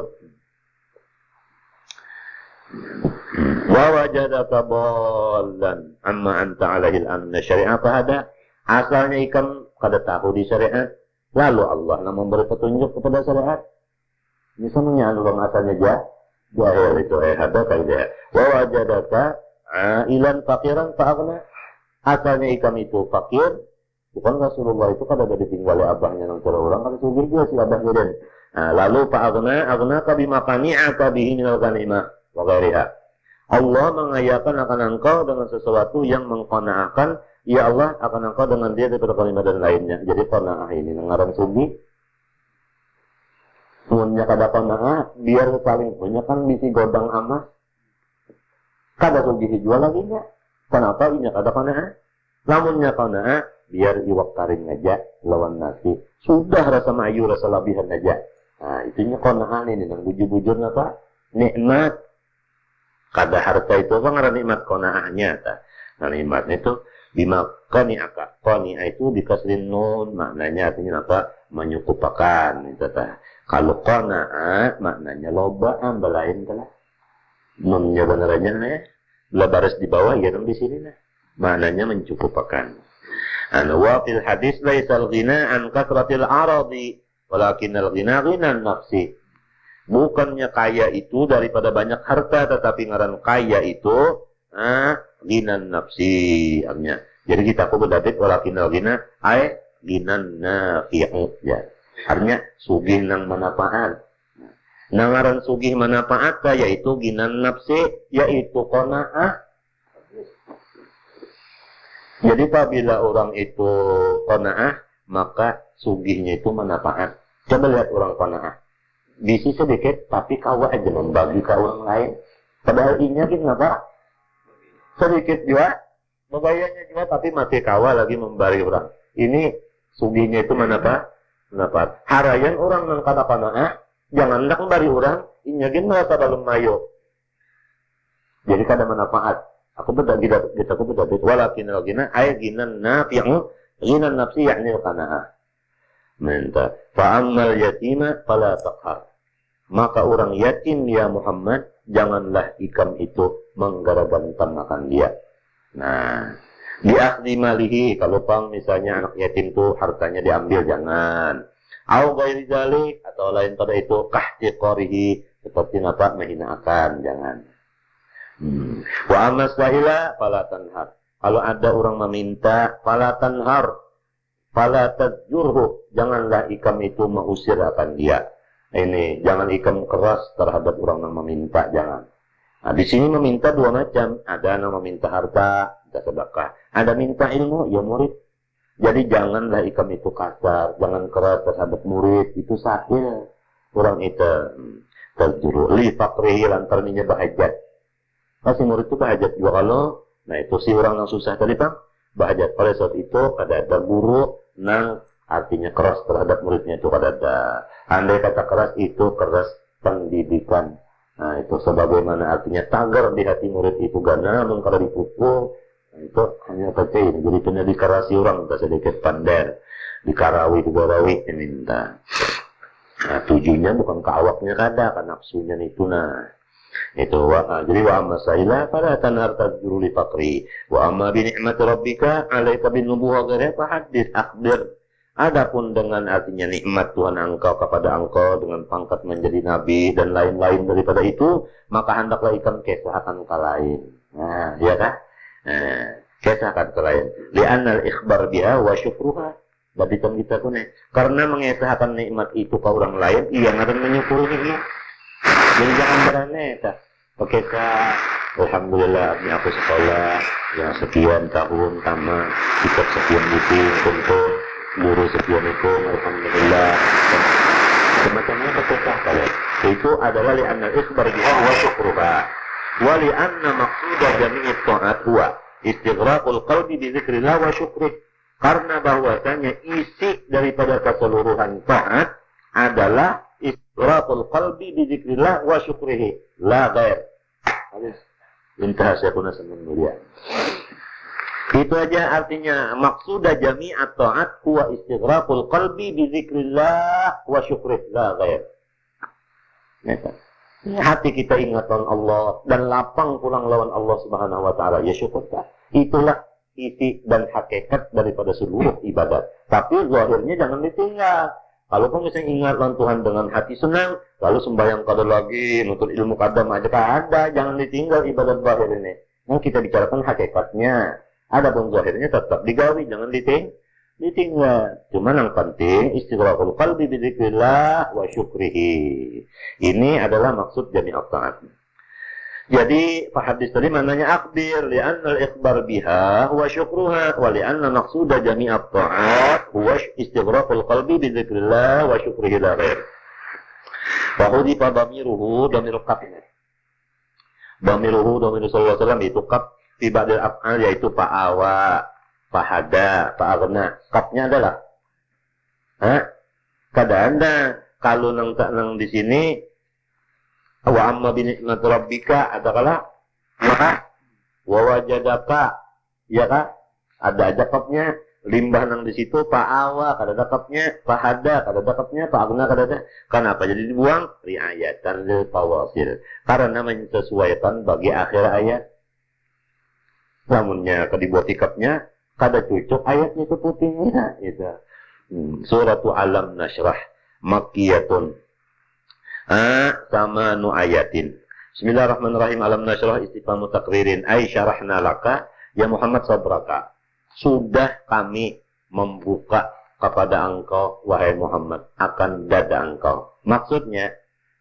Wa wajadaka dhallan amma anta alaihi al-amna syari'ah ada asalnya ikan kada tahu di syariat lalu Allah memberi petunjuk kepada syariat misalnya orang asalnya jahil itu ada kaidah wa wajadaka ailan faqiran fa'aghna asalnya ikan itu fakir bukan Rasulullah itu kada ada ditinggali abahnya nang orang kada sugih dia si abahnya den lalu fa'aghna aghnaka bimakani'aka bihi minal ghanimah wa ghairiha. Allah mengayakan akan engkau dengan sesuatu yang mengqanaahkan, ya Allah akan engkau dengan dia daripada kalimat dan lainnya. Jadi qanaah ini ngaran sugi. Munnya kada qanaah, biar saling punya kan bisi godang amas. Kada sugi jual lagi nya. Kenapa inya kada qanaah? Lamunnya qanaah, biar iwak karing aja lawan nasi. Sudah rasa mayu, rasa labihan aja. Nah, itunya qanaah ini nang bujur-bujur apa? Nikmat. Kada harta itu kan ada nikmat qanaahnya. Nah nikmatnya itu Bima qani'aka. Qani'a itu dikasrin nun, maknanya artinya apa? Menyukupkan. Kalau qana'a maknanya lobaan balain telah. Nunnya benerannya ya. Baris di bawah ya di sini nah. Maknanya mencukupkan. Wa fil hadis laisal ghina an kasratil aradi walakinal ghina ghinan nafsi. Bukannya kaya itu daripada banyak harta, tetapi ngaran kaya itu ghinan nafsi artinya. Jadi kita aku berdapet walakinal ghina ay ghinan nafi'u ya. Artinya sugih nang manfaat. Nangaran sugih manfaat yaitu ghinan nafsi, yaitu qanaah. Jadi apabila orang itu qanaah, maka sugihnya itu manfaat. Coba lihat orang qanaah. Bisi sedikit, tapi kawa aja membagi ke orang lain. Padahal inya kenapa? Sedikit juga, membayarnya juga, tapi masih kawa lagi memberi orang. Ini sugihnya itu manfaat. Harayan orang yang kata qanaah, jangan hendak memberi orang, inya merasa dalam mayo. Jadi kada manfaat. Aku berdabit walakin al-ghina ay ghinan nafi'u ghinan nafsi yakni qanaah. Minta fa ammal yatima fala taqhar. Maka orang yatim ya Muhammad, janganlah ikam itu menggaragantamakan dia. Nah, diakhdi malihi, kalau pang misalnya anak yatim itu hartanya diambil, jangan. Au ghairi dzalik, atau lain pada itu kahtiqarihi, seperti apa menghinakan, jangan. Wa amma sa'ila fala tanhar. Kalau ada orang meminta, fala tanhar, fala tazjurhu, janganlah ikam itu mengusir akan dia. Ini jangan ikam keras terhadap orang yang meminta, jangan. Nah, di sini meminta dua macam, ada yang meminta harta, ada sedekah, ada minta ilmu, ya murid. Jadi janganlah ikam itu kasar, jangan keras terhadap murid, itu sahil. Orang itu tazjuru li faqrihi lantarninya bahajat. Kasih murid itu bahajat juga kalau, nah itu si orang yang susah tadi Bang, bahajat. Oleh sebab itu ada guru nang artinya keras terhadap muridnya itu ada. Andai kata keras itu keras pendidikan. Nah itu sebagaimana artinya tagar di hati murid itu gana, kalau dipukul, nah, itu hanya kecil. Jadi punya dikarasi orang, tak sedikit pandai, dikarawi, minta. Nah tujuannya bukan ke awaknya kada, kan nafsunya itu nah. Itu jadi wa amma sa'ila fala tanhar tazjuru li faqri wa amma bi ni'mati rabbika 'alaika bin nubuwah ghairi fa hadits akhbir. Adapun dengan artinya nikmat Tuhan engkau kepada engkau dengan pangkat menjadi nabi dan lain-lain daripada itu, maka hendaklah ikam kisahkan ke lain. Nah, ya kan? Kisahkan ke lain. Li'anna al-ikhbar biha wa syukruha. Berarti kita pun karena mengisahkan nikmat itu ke orang lain, ia akan menyukurinya. Jadi jangan berani tak. Oke kak, alhamdulillah ini aku sekolah ya sekian tahun tamat, ikut sekian buku untuk guru sekian itu, alhamdulillah. Semacamnya berkata kalian. Itu adalah li'anna al-ikhbar biha wa syukruha. Wa li'anna maqsuda jami'i ta'at huwa istighraqul qalbi bi dzikrillah wa syukrih. Karena bahwasanya isi daripada keseluruhan taat adalah istighraqul qalbi bi dzikrillah wa syukrihi la ghair. Intah syaikhuna saman mulia. Itu aja artinya maksud jami'at ta'at huwa istighraqul qalbi bi dzikrillah wa syukrih la ghair. Hati kita ingat lawan Allah dan lapang pulang lawan Allah Subhanahu wa taala, ya syukurlah. Itulah isi dan hakikat daripada seluruh ibadat. Tapi zahirnya jangan ditinggal. Kalau kamu bisa ingat lawan Tuhan dengan hati senang, lalu sembahyang kada lagi, nuntut ilmu kadam aja ada, jangan ditinggal ibadat zahir ini. Nah, kita bicarakan hakikatnya. Adapun zahirnya tetap digawi, jangan ditinggal. Cuma yang penting istighraqul qalbi bi dzikrillah wa syukrihi. Ini adalah maksud jami'at ta'at. Jadi hadis tadi maknanya akhbir li'anna al-ikhbar biha huwa syukruha wa li'anna maqsuda jami'at ta'at huwa istighraqul qalbi bi dzikrillah wa syukrihi la ghair. Wa hudifa dhamiruhu dhamiru qafna. Dhamiruhu dhamiru sallallahu alaihi wasallam itu qaf fi ba'dil af'al yaitu fa'awa, fahada, fa'aghna. Qafnya adalah kada kalau nang di sini wa amma bi ni'mati rabbika adalah maka wa wajadaka ya kan Ada aja kopnya, limbah nang di situ, Pak Awa, kada ada kopnya, Pak Hada, kada ada kopnya, Pak Agna, kada ada. Kenapa jadi dibuang? Riayatan lil fawasil. Karena menyesuaikan bagi akhir ayat. Namunnya kedibuat tikapnya, kada cocok ayatnya itu putihnya. Gitu. Suratu Alam Nashrah, Makkiyatun. Sama nu ayatin. Bismillahirrahmanirrahim. Alam Nashrah istifhamu takririn. Ay syarahna laka, ya Muhammad sabraka. Sudah kami membuka kepada engkau, wahai Muhammad, akan dada engkau. Maksudnya,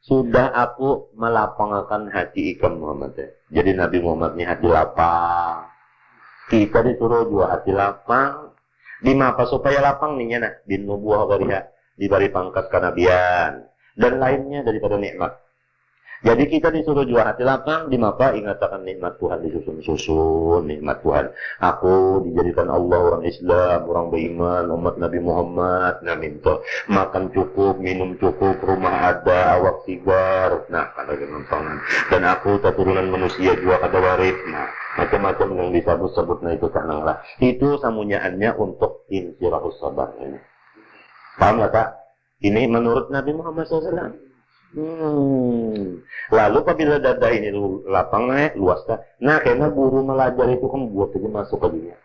sudah aku melapangkan hati ikam Muhammad. Jadi Nabi Muhammad ini hati lapang. Kita disuruh juga hati lapang. Di mapa supaya lapang nih nah, bin nubuah bariha, diberi pangkat kenabian dan lainnya daripada nikmat. Jadi kita disuruh juga hati lapang, di mapa ingatakan nikmat Tuhan disusun-susun, nikmat Tuhan. Aku dijadikan Allah orang Islam, orang beriman, umat Nabi Muhammad, nah minta makan cukup, minum cukup, rumah ada, awak sigar, nah kada gampang. Dan aku keturunan manusia juga kada waris, nah macam-macam yang disebut-sebut, nah itu kanang lah. Itu samunyaannya untuk insirahus sabar ini. Paham nggak Kak? Ini menurut Nabi Muhammad SAW. Lalu apabila dada ini lapangnya luas kan, nah karena guru melajar itu kan buat aja masuk aja,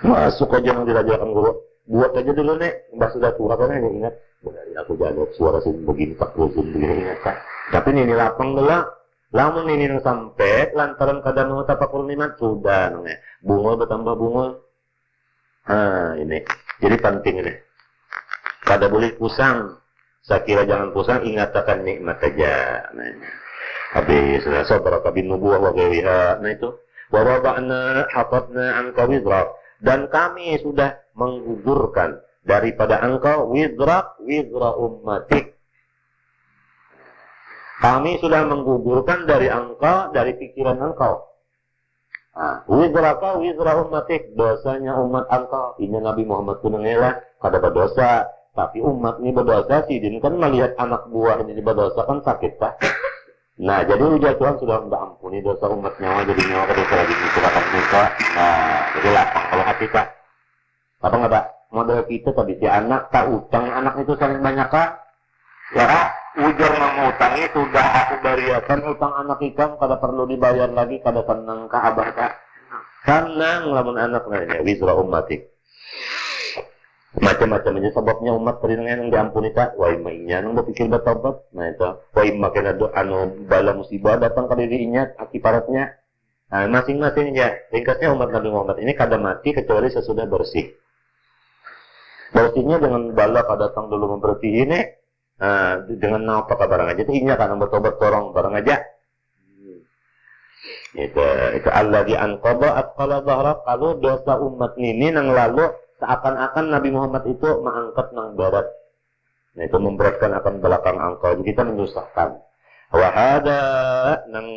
masuk aja yang diajarkan guru, buat aja dulu nek, mbak sudah tua kan ya ingat, dari aku jaga suara sini begini, tak begini ingat kan, tapi ini lapang dulu, lamun ini sampai lantaran kadang mau tapak nikmat sudah, nongnya bunga bertambah bunga, ini, jadi penting ini, kada boleh pusang. Saya kira jangan pusang, ingatakan nikmat aja. Nah, habis sabaraka bin nubuwah wa ghairiha. Nah itu, wa wada'na hatatna anka wizrak, dan kami sudah menggugurkan daripada engkau wizra ummatik. Kami sudah menggugurkan dari engkau, dari pikiran engkau. Wizra ummatik, dosanya umat engkau. Ini Nabi Muhammad pun mengelah, kada berdosa. Tapi umat ini berdosa sih, dan kan melihat anak buah ini berdosa kan sakit tak? Nah jadi ujar Tuhan sudah ampuni dosa umat nyawa, jadi nyawa berdosa lagi disurakan muka. Nah jadi lapang kalau hati tak. Apa nggak Pak? Model kita tadi si anak tak utang, anak itu sangat banyak Kak. Ya Kak, ujar mengutangi sudah aku bariakan utang anak ikam, kada perlu dibayar lagi, kada tenang Kak abah Kak. Senang lamun anak nanya wizra ummatik. Macam-macam aja sebabnya umat terinang yang diampuni tak, wah imainya nang berpikir bertobat, nah itu, wah makin ada bala musibah datang ke dirinya akibatnya, nah masing-masing ya, ringkasnya umat Nabi Muhammad ini kada mati kecuali sesudah bersih. Bersihnya dengan bala kada datang dulu membersih ini, dengan apa barang aja, itu inya kan bertobat torong barang aja. Itu Allah di anqaba atqala dhahrak, kalau dosa umat ini nang lalu seakan-akan Nabi Muhammad itu mengangkat nang barat. Nah itu memberatkan akan belakang angka. Jadi kita menyusahkan. Wahada nang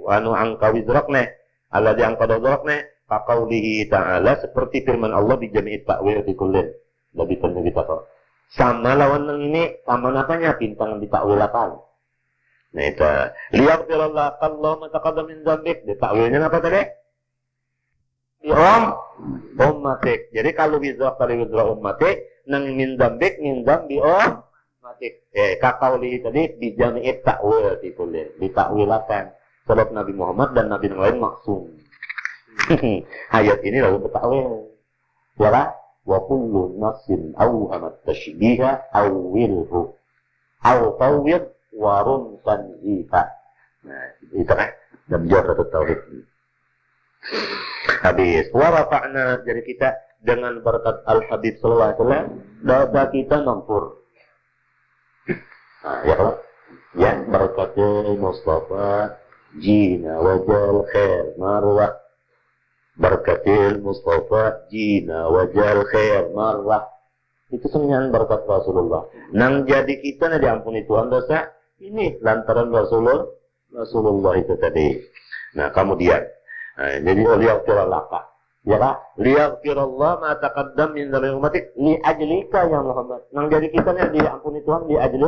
angka wizrak nih. Allah di angka wizrak nih. Faqaulihi ta'ala seperti firman Allah di jami'it ta'wil di kullin. Lebih tentu kita kok. Sama lawan nang ini, sama apanya bintang ditakwilakan. Nah itu. Liyaghfirallahu Allah mataqaddam min dzambik. Ditakwilnya apa tadi? Ummatik. Jadi kalau wizra ummatik nang min dzambik ummatik. Kakauli tadi di jami'it ta'wil ditakwilakan. Sebab Nabi Muhammad dan Nabi yang lain maksum. Ayat ini lalu bertakwil. Ya kan? Wa kullu nafsin awhamat tashbiha awwilhu. Aw tawwid warun tanzifa. Nah, itu kan dan jawab tauhid. Habis warafa'na, jadi kita dengan berkat Al-Habib sallallahu alaihi wasallam dosa kita mampur. Ya kalau ya berkatnya Mustafa jina wajal khair marwah, berkatil Mustafa jina wajal khair marwah, itu semuanya berkat Rasulullah. Nang jadi kita na diampuni Tuhan dosa ini lantaran Rasulullah itu tadi. Nah kemudian jadi liyaghfirallah, ya kan? Liyaghfirallah ma taqaddam min dzambi ummatik li ajlika ya Muhammad. Nang jadi kita nih diampuni Tuhan di ajli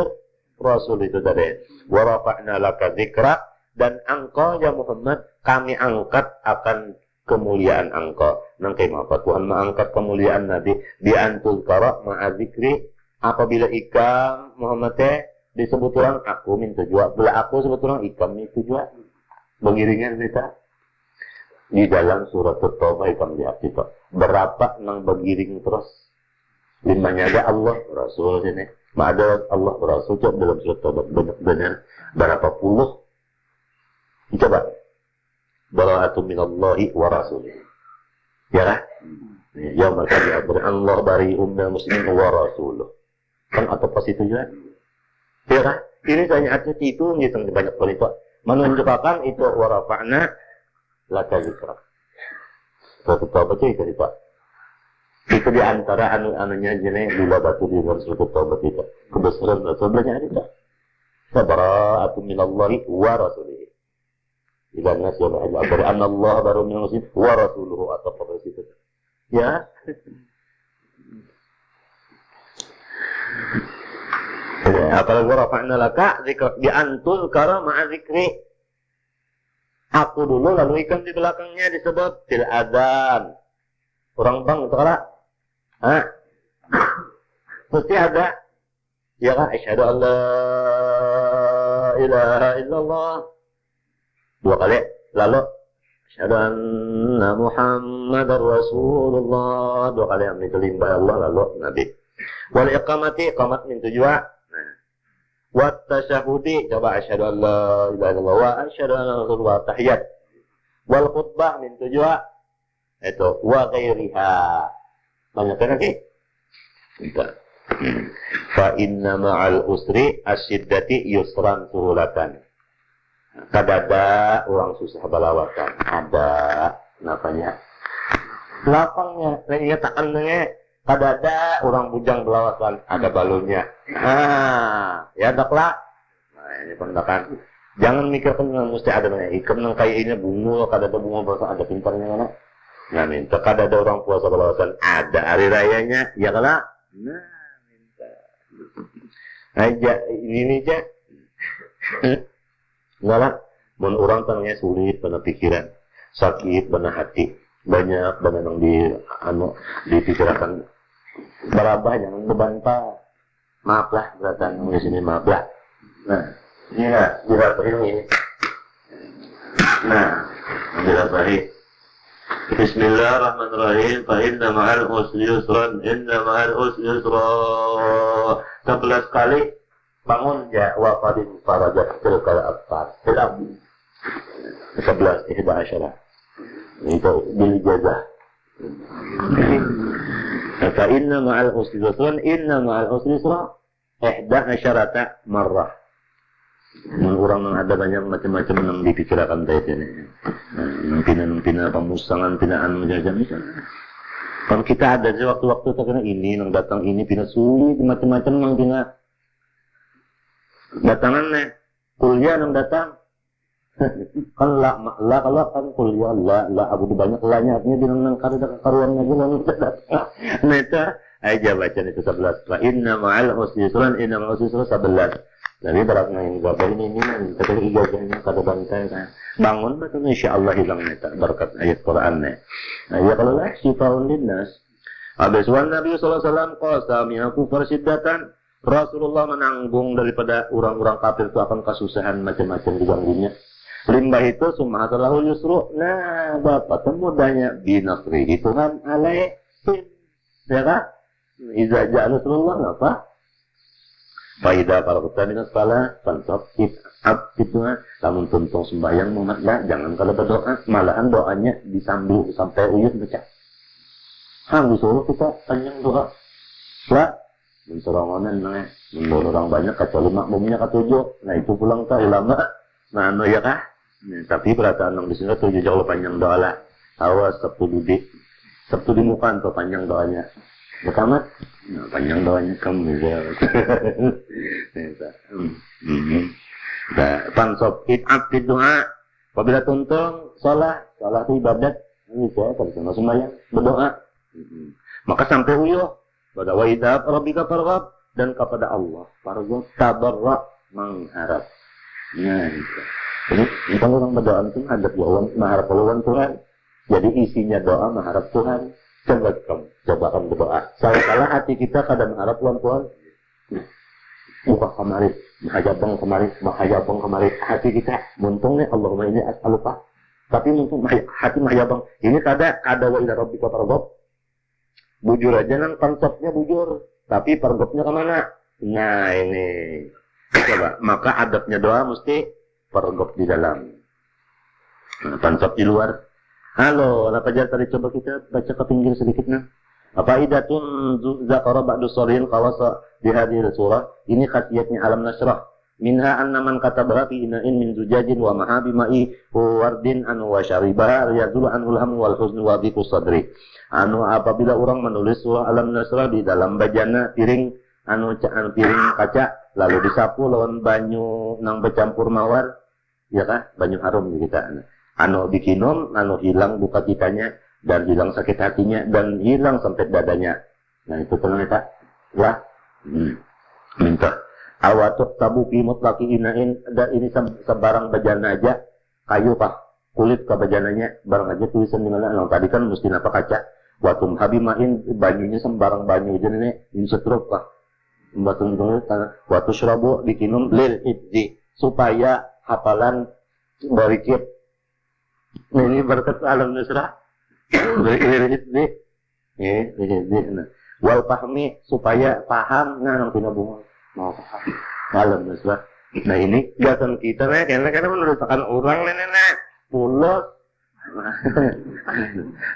Rasul itu tadi. Wa rafa'na laka dzikra, dan engkau ya Muhammad kami angkat akan kemuliaan engkau. Nang apa Tuhan mengangkat kemuliaan Nabi di antul kara ma'adzikri apabila ikam Muhammad disebut orang aku minta jua, bila aku sebut orang ikam minta jua. Bengiringan kita di dalam surat At-Taubah ikam lihat itu. Berapa nang begiring terus? Limanya ada Allah Rasul sini. Ada Allah Rasul coba dalam surat At-Taubah benar berapa puluh? Coba. Bara'atun minallahi wa rasulih. Ya kan? Ya mereka Allah bari'un minal muslimin wa rasuluh. Kan atau pas itu juga. Ya kan? Ini saya artinya itu gitu banyak kali itu. Menunjukkan itu warafa'na laka zikra. Suatu taubat itu Pak. Itu di antara anu-anunya jenis lula batu di dalam suatu taubat itu. Kebesaran sebenarnya ada. Sabara'atun minallahi wa rasulih. Ila nas ya anna Allah baru minal muslimin wa rasuluhu atau pada situ. Ya. Apalagi warafa'na laka zikra di antul kara ma'a zikri. Aku dulu lalu ikan di belakangnya disebut til adzan. Orang bang itu kala. Hah? Mesti ada. Ya kan? Asyhadu an la ilaha illallah. Dua kali. Lalu asyhadu anna Muhammadar Rasulullah. Dua kali yang dilimpah Allah lalu Nabi. Wal iqamati iqamat min tujuan. Wat tasyahudi coba asyhadu an la ilaha illallah wa asyhadu anna rasulullah tahiyat. Wal khutbah min tujuan itu wa ghairiha. Banyak kan lagi? Tidak. Fa inna ma'al usri asyiddati yusran suhulatan. Kadada orang susah balawatan. Ada namanya. Lapangnya, saya katakan kadada orang bujang belawatan ada balonnya. Ya daklah. Nah, ini pendakan. Jangan mikirkan mesti ada namanya. Ikan yang kayak ini bunga, kadada bunga bahasa ada pintarnya mana? Nah, minta kadada orang puasa belawatan ada hari rayanya, ya kala. Nah, minta. Aja ini aja. Enggak lah. Mun orang tangnya sulit pada pikiran, sakit pada hati. Banyak yang dipikirkan berapa jangan beban pak, maaf lah beratan di sini maaf lah. Nah ini ya dirapain ini. Nah dirapain. Bismillahirrahmanirrahim. Fa inna ma'al usri yusran. Inna ma'al usri yusra. 11 kali bangun ya wafadin farajat tilkal afar. Tidak 11 ihda asyara. Itu bil jazah. Fa inna ma'al usri yusran inna ma'al usri yusra 11 marrah. Orang ada banyak macam-macam yang dipikirkan tadi ini. Pina pemusangan pinaan menjajah misalnya. Kalau kita ada di waktu-waktu terkena ini yang datang ini pina sulit macam-macam yang pina datangannya kuliah yang datang. Kan lah kalau kan kuliah lah abu banyak lahnya artinya bilang kada karuan lagi lah neta aja baca itu 11 fa inna ma'al usri yusran inna ma'al usri yusra 11 jadi beratnya ini berapa ini kata ijazahnya kata bantai kan bangun betul insyaallah hilang neta berkat ayat Quran nih nah ya kalau lah syifaun linnas habis wan Nabi sallallahu alaihi wasallam qasami aku farsidatan Rasulullah menanggung daripada orang-orang kafir itu akan kesusahan macam-macam diganggunya. Limbah itu summatallahu yusru. Nah, Bapak temudanya binasri itu kan alaihim. Ya kan? Iza ja'a Rasulullah apa? Faida para kutaminas pala fansab ab itu namun tuntung sembahyang Muhammad lah jangan kalau berdoa malahan doanya disambil sampai uyut baca. Disuruh kita panjang doa. Lah mensorongonan menurut orang banyak kecuali makmumnya ketujuh. Nah itu pulang ke ulama. Nah anu ya kah? Nah, tapi perhatian orang di sini tujuh jauh panjang doa lah. Awas Sabtu di muka tuh panjang doanya. Bekamat? Nah, panjang doanya kamu ya. Nah, pansop it'ab di doa. Apabila tuntung sholat itu ibadat. Ini saya kalau sembahyang berdoa. Maka sampai uyuh. Pada wa'idab rabbika farghab dan kepada Allah farghab tabarra mengharap. Nah, itu. Jadi kalau orang berdoa itu ada peluang mengharap peluang Tuhan. Jadi isinya doa mengharap Tuhan. Coba kamu berdoa. Salah hati kita kadang mengharap Tuhan. Buka kemari, mahajabang kemari. Hati kita muntungnya Allahumma ini as'aluka. Tapi muntung hati mahajabang. Ini kada wa ila rabbika farghab. Bujur aja nang konsepnya bujur. Tapi farghabnya kemana? Nah ini. Coba, maka adabnya doa mesti farghab di dalam. Nah, konsep di luar. Halo, apa aja tadi coba kita baca ke pinggir sedikit nah. Apa idatun zakara ba'du sarihin qawasa di hadhihi surah. Ini khasiyatnya alam nasrah. Minha anna man katabaha fi ina'in min zujajin wa mahabi ma'i wardin anu wa syaribaha yazulu anul ham wal huzn wa dhiqu sadri. Anu apabila orang menulis surah alam nasrah di dalam bajana piring piring kaca lalu disapu lawan banyu nang bercampur mawar ya kah banyu harum kita. Anu dikinom, anu hilang duka citanya dan hilang sakit hatinya dan hilang sampai dadanya. Nah itu tenang ya ya. Minta awatuk tabu kimut laki inain dan ini sebarang bajana aja kayu pak kulit ke bajananya barang aja tulisan di mana. Nah tadi kan mesti apa kaca. Watum habimain banyunya sembarang banyu aja nih insetruk pak. Batung watu syrabu dikinum lil idzi supaya hafalan barikit. Ini berkat alam nasrah. Wal pahmi supaya paham nah nang bunga mau paham alam nasrah. Nah ini gasan kita nih karena menurutkan orang nenek pulos.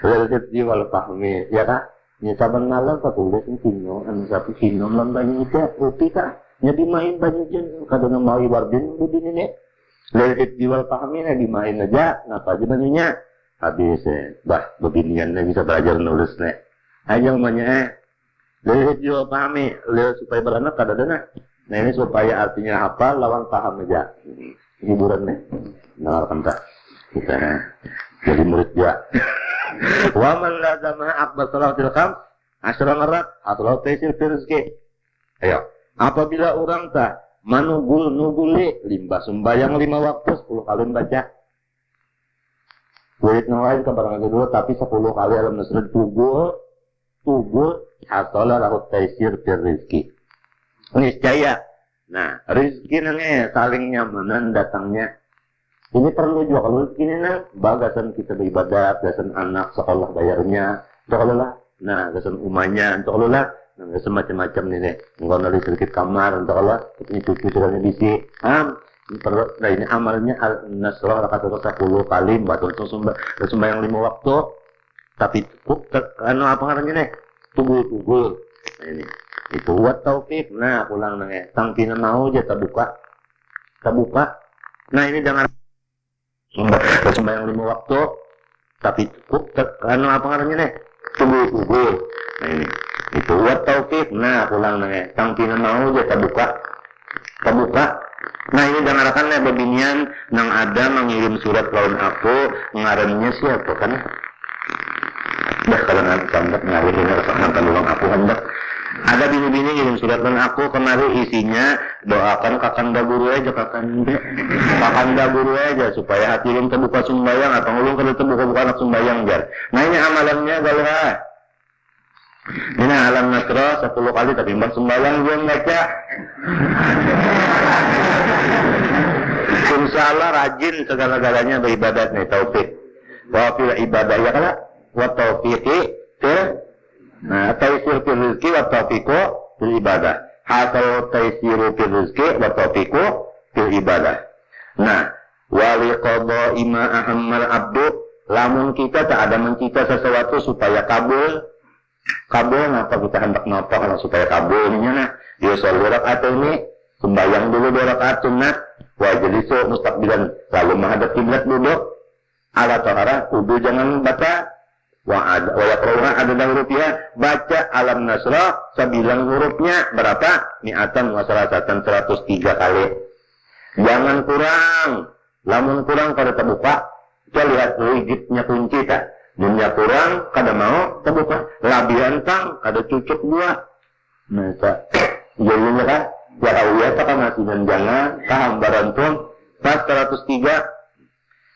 Rezeki wal pahmi ya kah? Ya saban malam tak boleh kino anu sapi kino lan banyu itu rupi kah? Jadi main banyu jen kadang mau wardin begini nih. Lihat jual pahamnya dimain aja, ngapa aja banyunya habis beginian bisa belajar nulis nih. Aja umanya lihat jual pahami, lihat supaya beranak kadang-kadang. Nah ini supaya artinya apa lawan paham aja. Hiburan nih, dengarkan tak kita jadi murid ya. Wa man lazama akbar salatil khams asyra marat atau taisir rezeki. Ayo, apabila orang tak nuguli limbah sembayang 5 waktu 10 kali baca. Wirid yang lain kebarang kedua tapi 10 kali alam nasrul tugul hasola lahu taisir fir rizki. Niscaya. Nah, rizki nangnya saling nyamanan datangnya. Ini perlu juga kalau rizki nang bagasan kita beribadat, bagasan anak sekolah bayarnya, sekolah. Nah, bagasan umahnya, sekolah. Nah, semacam-macam nih, enggak nari sedikit kamar, untuk Allah, ini cucu-cucunya bisi. Nah ini amalnya nasrah rakaat 10 kali, batu sembahyang 5 waktu. Tapi apa namanya nih? Tugul. Nah ini, itu buat taufik. Nah pulang nanya, tangkina mau aja terbuka. Nah ini jangan sembahyang 5 waktu. Tapi apa namanya nih? Tugul. Nah ini. Itu buat taufik. Nah pulang nanya tangkina mau aja terbuka. Nah ini dengarkanlah beginian nang ada mengirim surat lawan aku ngarannya siapa kan? Dah kalau nanti sampai ngalihin rasa tolong aku hendak ada bini-bini ngirim surat lawan aku kemarin isinya doakan kakanda guru aja supaya hati ulun terbuka sembayang atau ulun kada terbuka anak sembayang jar. Nah ini amalannya galera. Ini alam nasrah 10 kali tapi mbak sembahyang belum baca. Insyaallah rajin segala-galanya beribadat nih taufik. Wa fil ibadah ya kala wa taufiqi fil taisir fil rizqi wa taufiqu fil ibadah. Hasil taisiru fil rizqi wa taufiqu fil ibadah. Nah, wali qada ima ahammal abdu lamun kita tak ada mencita sesuatu supaya kabul ngapa kita hendak napa kalau supaya kabulnya nah dia sholat rakaat ini sembahyang dulu 2 rakaat sunat wa jalisu mustaqbilan lalu menghadap kiblat duduk ala tahara wudu jangan baca wa yaqra'una adada hurufnya baca alam nasrah 9 hurufnya berapa mi'atan wa salasatan 103 kali jangan kurang lamun kurang pada terbuka kita lihat rigidnya kunci tak dunia kurang, kada mau, terbuka. Labian tang, kada cucuk dua. Nah, jadinya kan, ya awiyata kan nasi dan jangan, kahambaran pun, pas 103.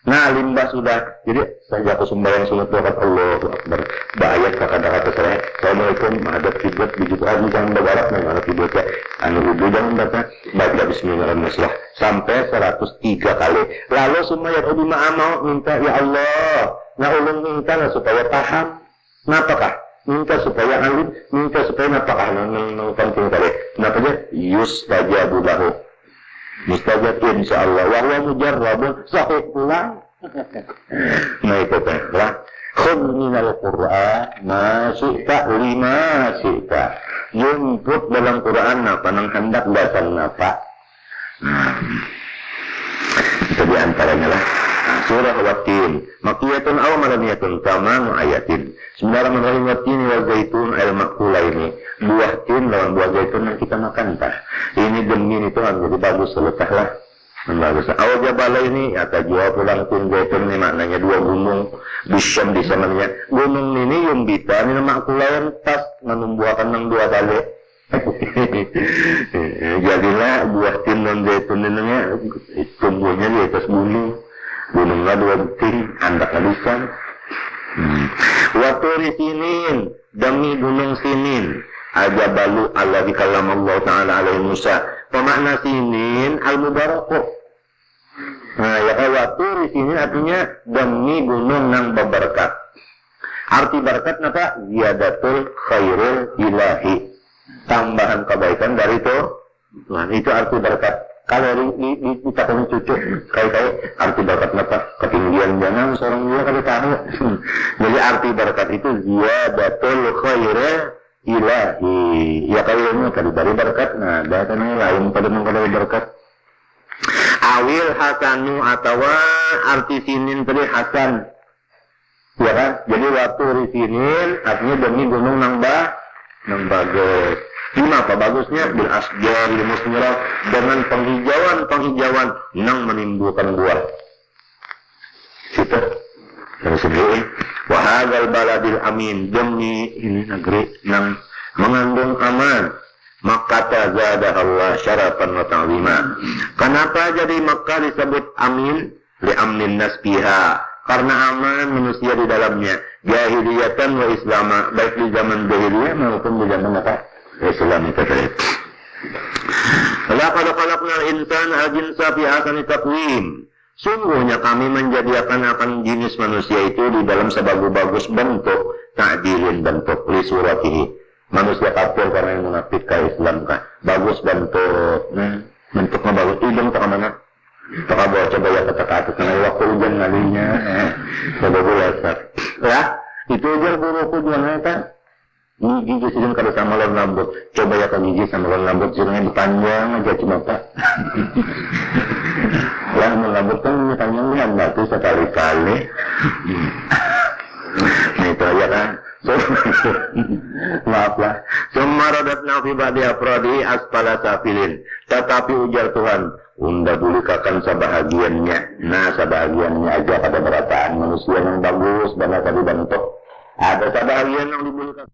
Nah, limbah sudah. Jadi saya jatuh sembahyang sunat dua kata Allahu Akbar. Bayat kata-kata saya. Assalamualaikum, ada kiblat begitu aja jangan berharap mana kiblatnya. Anu itu jangan baca bismillahirrahmanirrahim sampai 103 kali. Lalu semua yang udah mau minta ya Allah. Nah ulun minta lah supaya paham. Napakah? Minta supaya alim, minta supaya napakah? Nang penting kali. Kenapa aja? Yustajabu lahu. Mustajab insyaallah wa huwa mujarrabun sahih pulang. Nah itu teh lah. Khudh minal Qur'an ma syi'ta lima syi'ta. Jemput dalam Quran apa nang hendak datang apa. Itu di antaranya lah. Surah Watin Makiyatun aw madaniyatun tamam ayatin. Bismillahirrahmanirrahim. Watin wa zaitun al makulaini. Buah tin lawan buah zaitun yang kita makan tah. Ini demi itu menjadi bagus selesai lah. Bagus. Awal jabal ini atau jual pulang tin zaitun ini maknanya dua gunung bisyam di sananya. Gunung ini yumbita ini makulain tas menumbuhkan nang dua balik. Jadilah buah tin dan zaitun ini tumbuhnya di atas gunung. Gunungnya dua ting, anda kalisan. Waturi sinin, demi gunung sinin. Aja balu Allah dikalam Allah Ta'ala alaihi Musa. Pemakna sinin al-mubaraku. Nah ya waturi sinin artinya demi gunung nang berberkat. Arti berkat apa? Ziyadatul khairul ilahi. Tambahan kebaikan dari itu. Nah itu arti berkat. Kalau dikatakan cucu, kayak arti berkat apa? Ketinggian jangan seorang dia kalau tahu. Jadi arti berkat itu ziyadatul khairul ilahi. Ya kalau tadi dari berkat, nah datanya lain pada mengkadari berkat. Awil hasanu atau arti sinin tadi hasan. Ya kan? Jadi waktu risinin artinya demi gunung nang bagus. Ini apa bagusnya? Bil asjar limusmirah dengan penghijauan yang menimbulkan buah. Situ terus sebelum wahadal baladil amin demi ini negeri yang mengandung aman. Maka tazadah Allah syarafan wa ta'zima. Kenapa jadi Makkah disebut amin? Li amnin nas biha. Karena aman manusia di dalamnya. Jahiliyatan wa islama. Baik di zaman jahiliyah maupun di zaman apa? Islam itu tadi. Laqad khalaqnal insana al-jinsa fi ahsani taqwim. Sungguhnya kami menjadikan akan jenis manusia itu di dalam sebagus-bagus bentuk, ta'dilin bentuk li suratihi. Manusia kafir karena yang munafik ke Islam kah. Bagus bentuk. Bentuknya bagus. Hidung tak mana? Tak bawa coba ya kata-kata karena waktu hujan ngalinya. Coba belajar. Ya, itu aja guruku jualnya kan. Gigi sih kada sama lawan rambut. Coba ya kan gigi sama lawan rambut sirnya dipanjang aja cuma pak. Lah rambut kan panjangnya batu sekali-kali. Nah itu aja kan. Maaf lah. Sumaradatna fi ba'di afradi asfala safilin. Tetapi ujar Tuhan, unda bulikakan sebahagiannya. Nah sebahagiannya aja pada berataan manusia yang bagus, benar tadi bentuk. Ada sebahagian yang dibulikakan.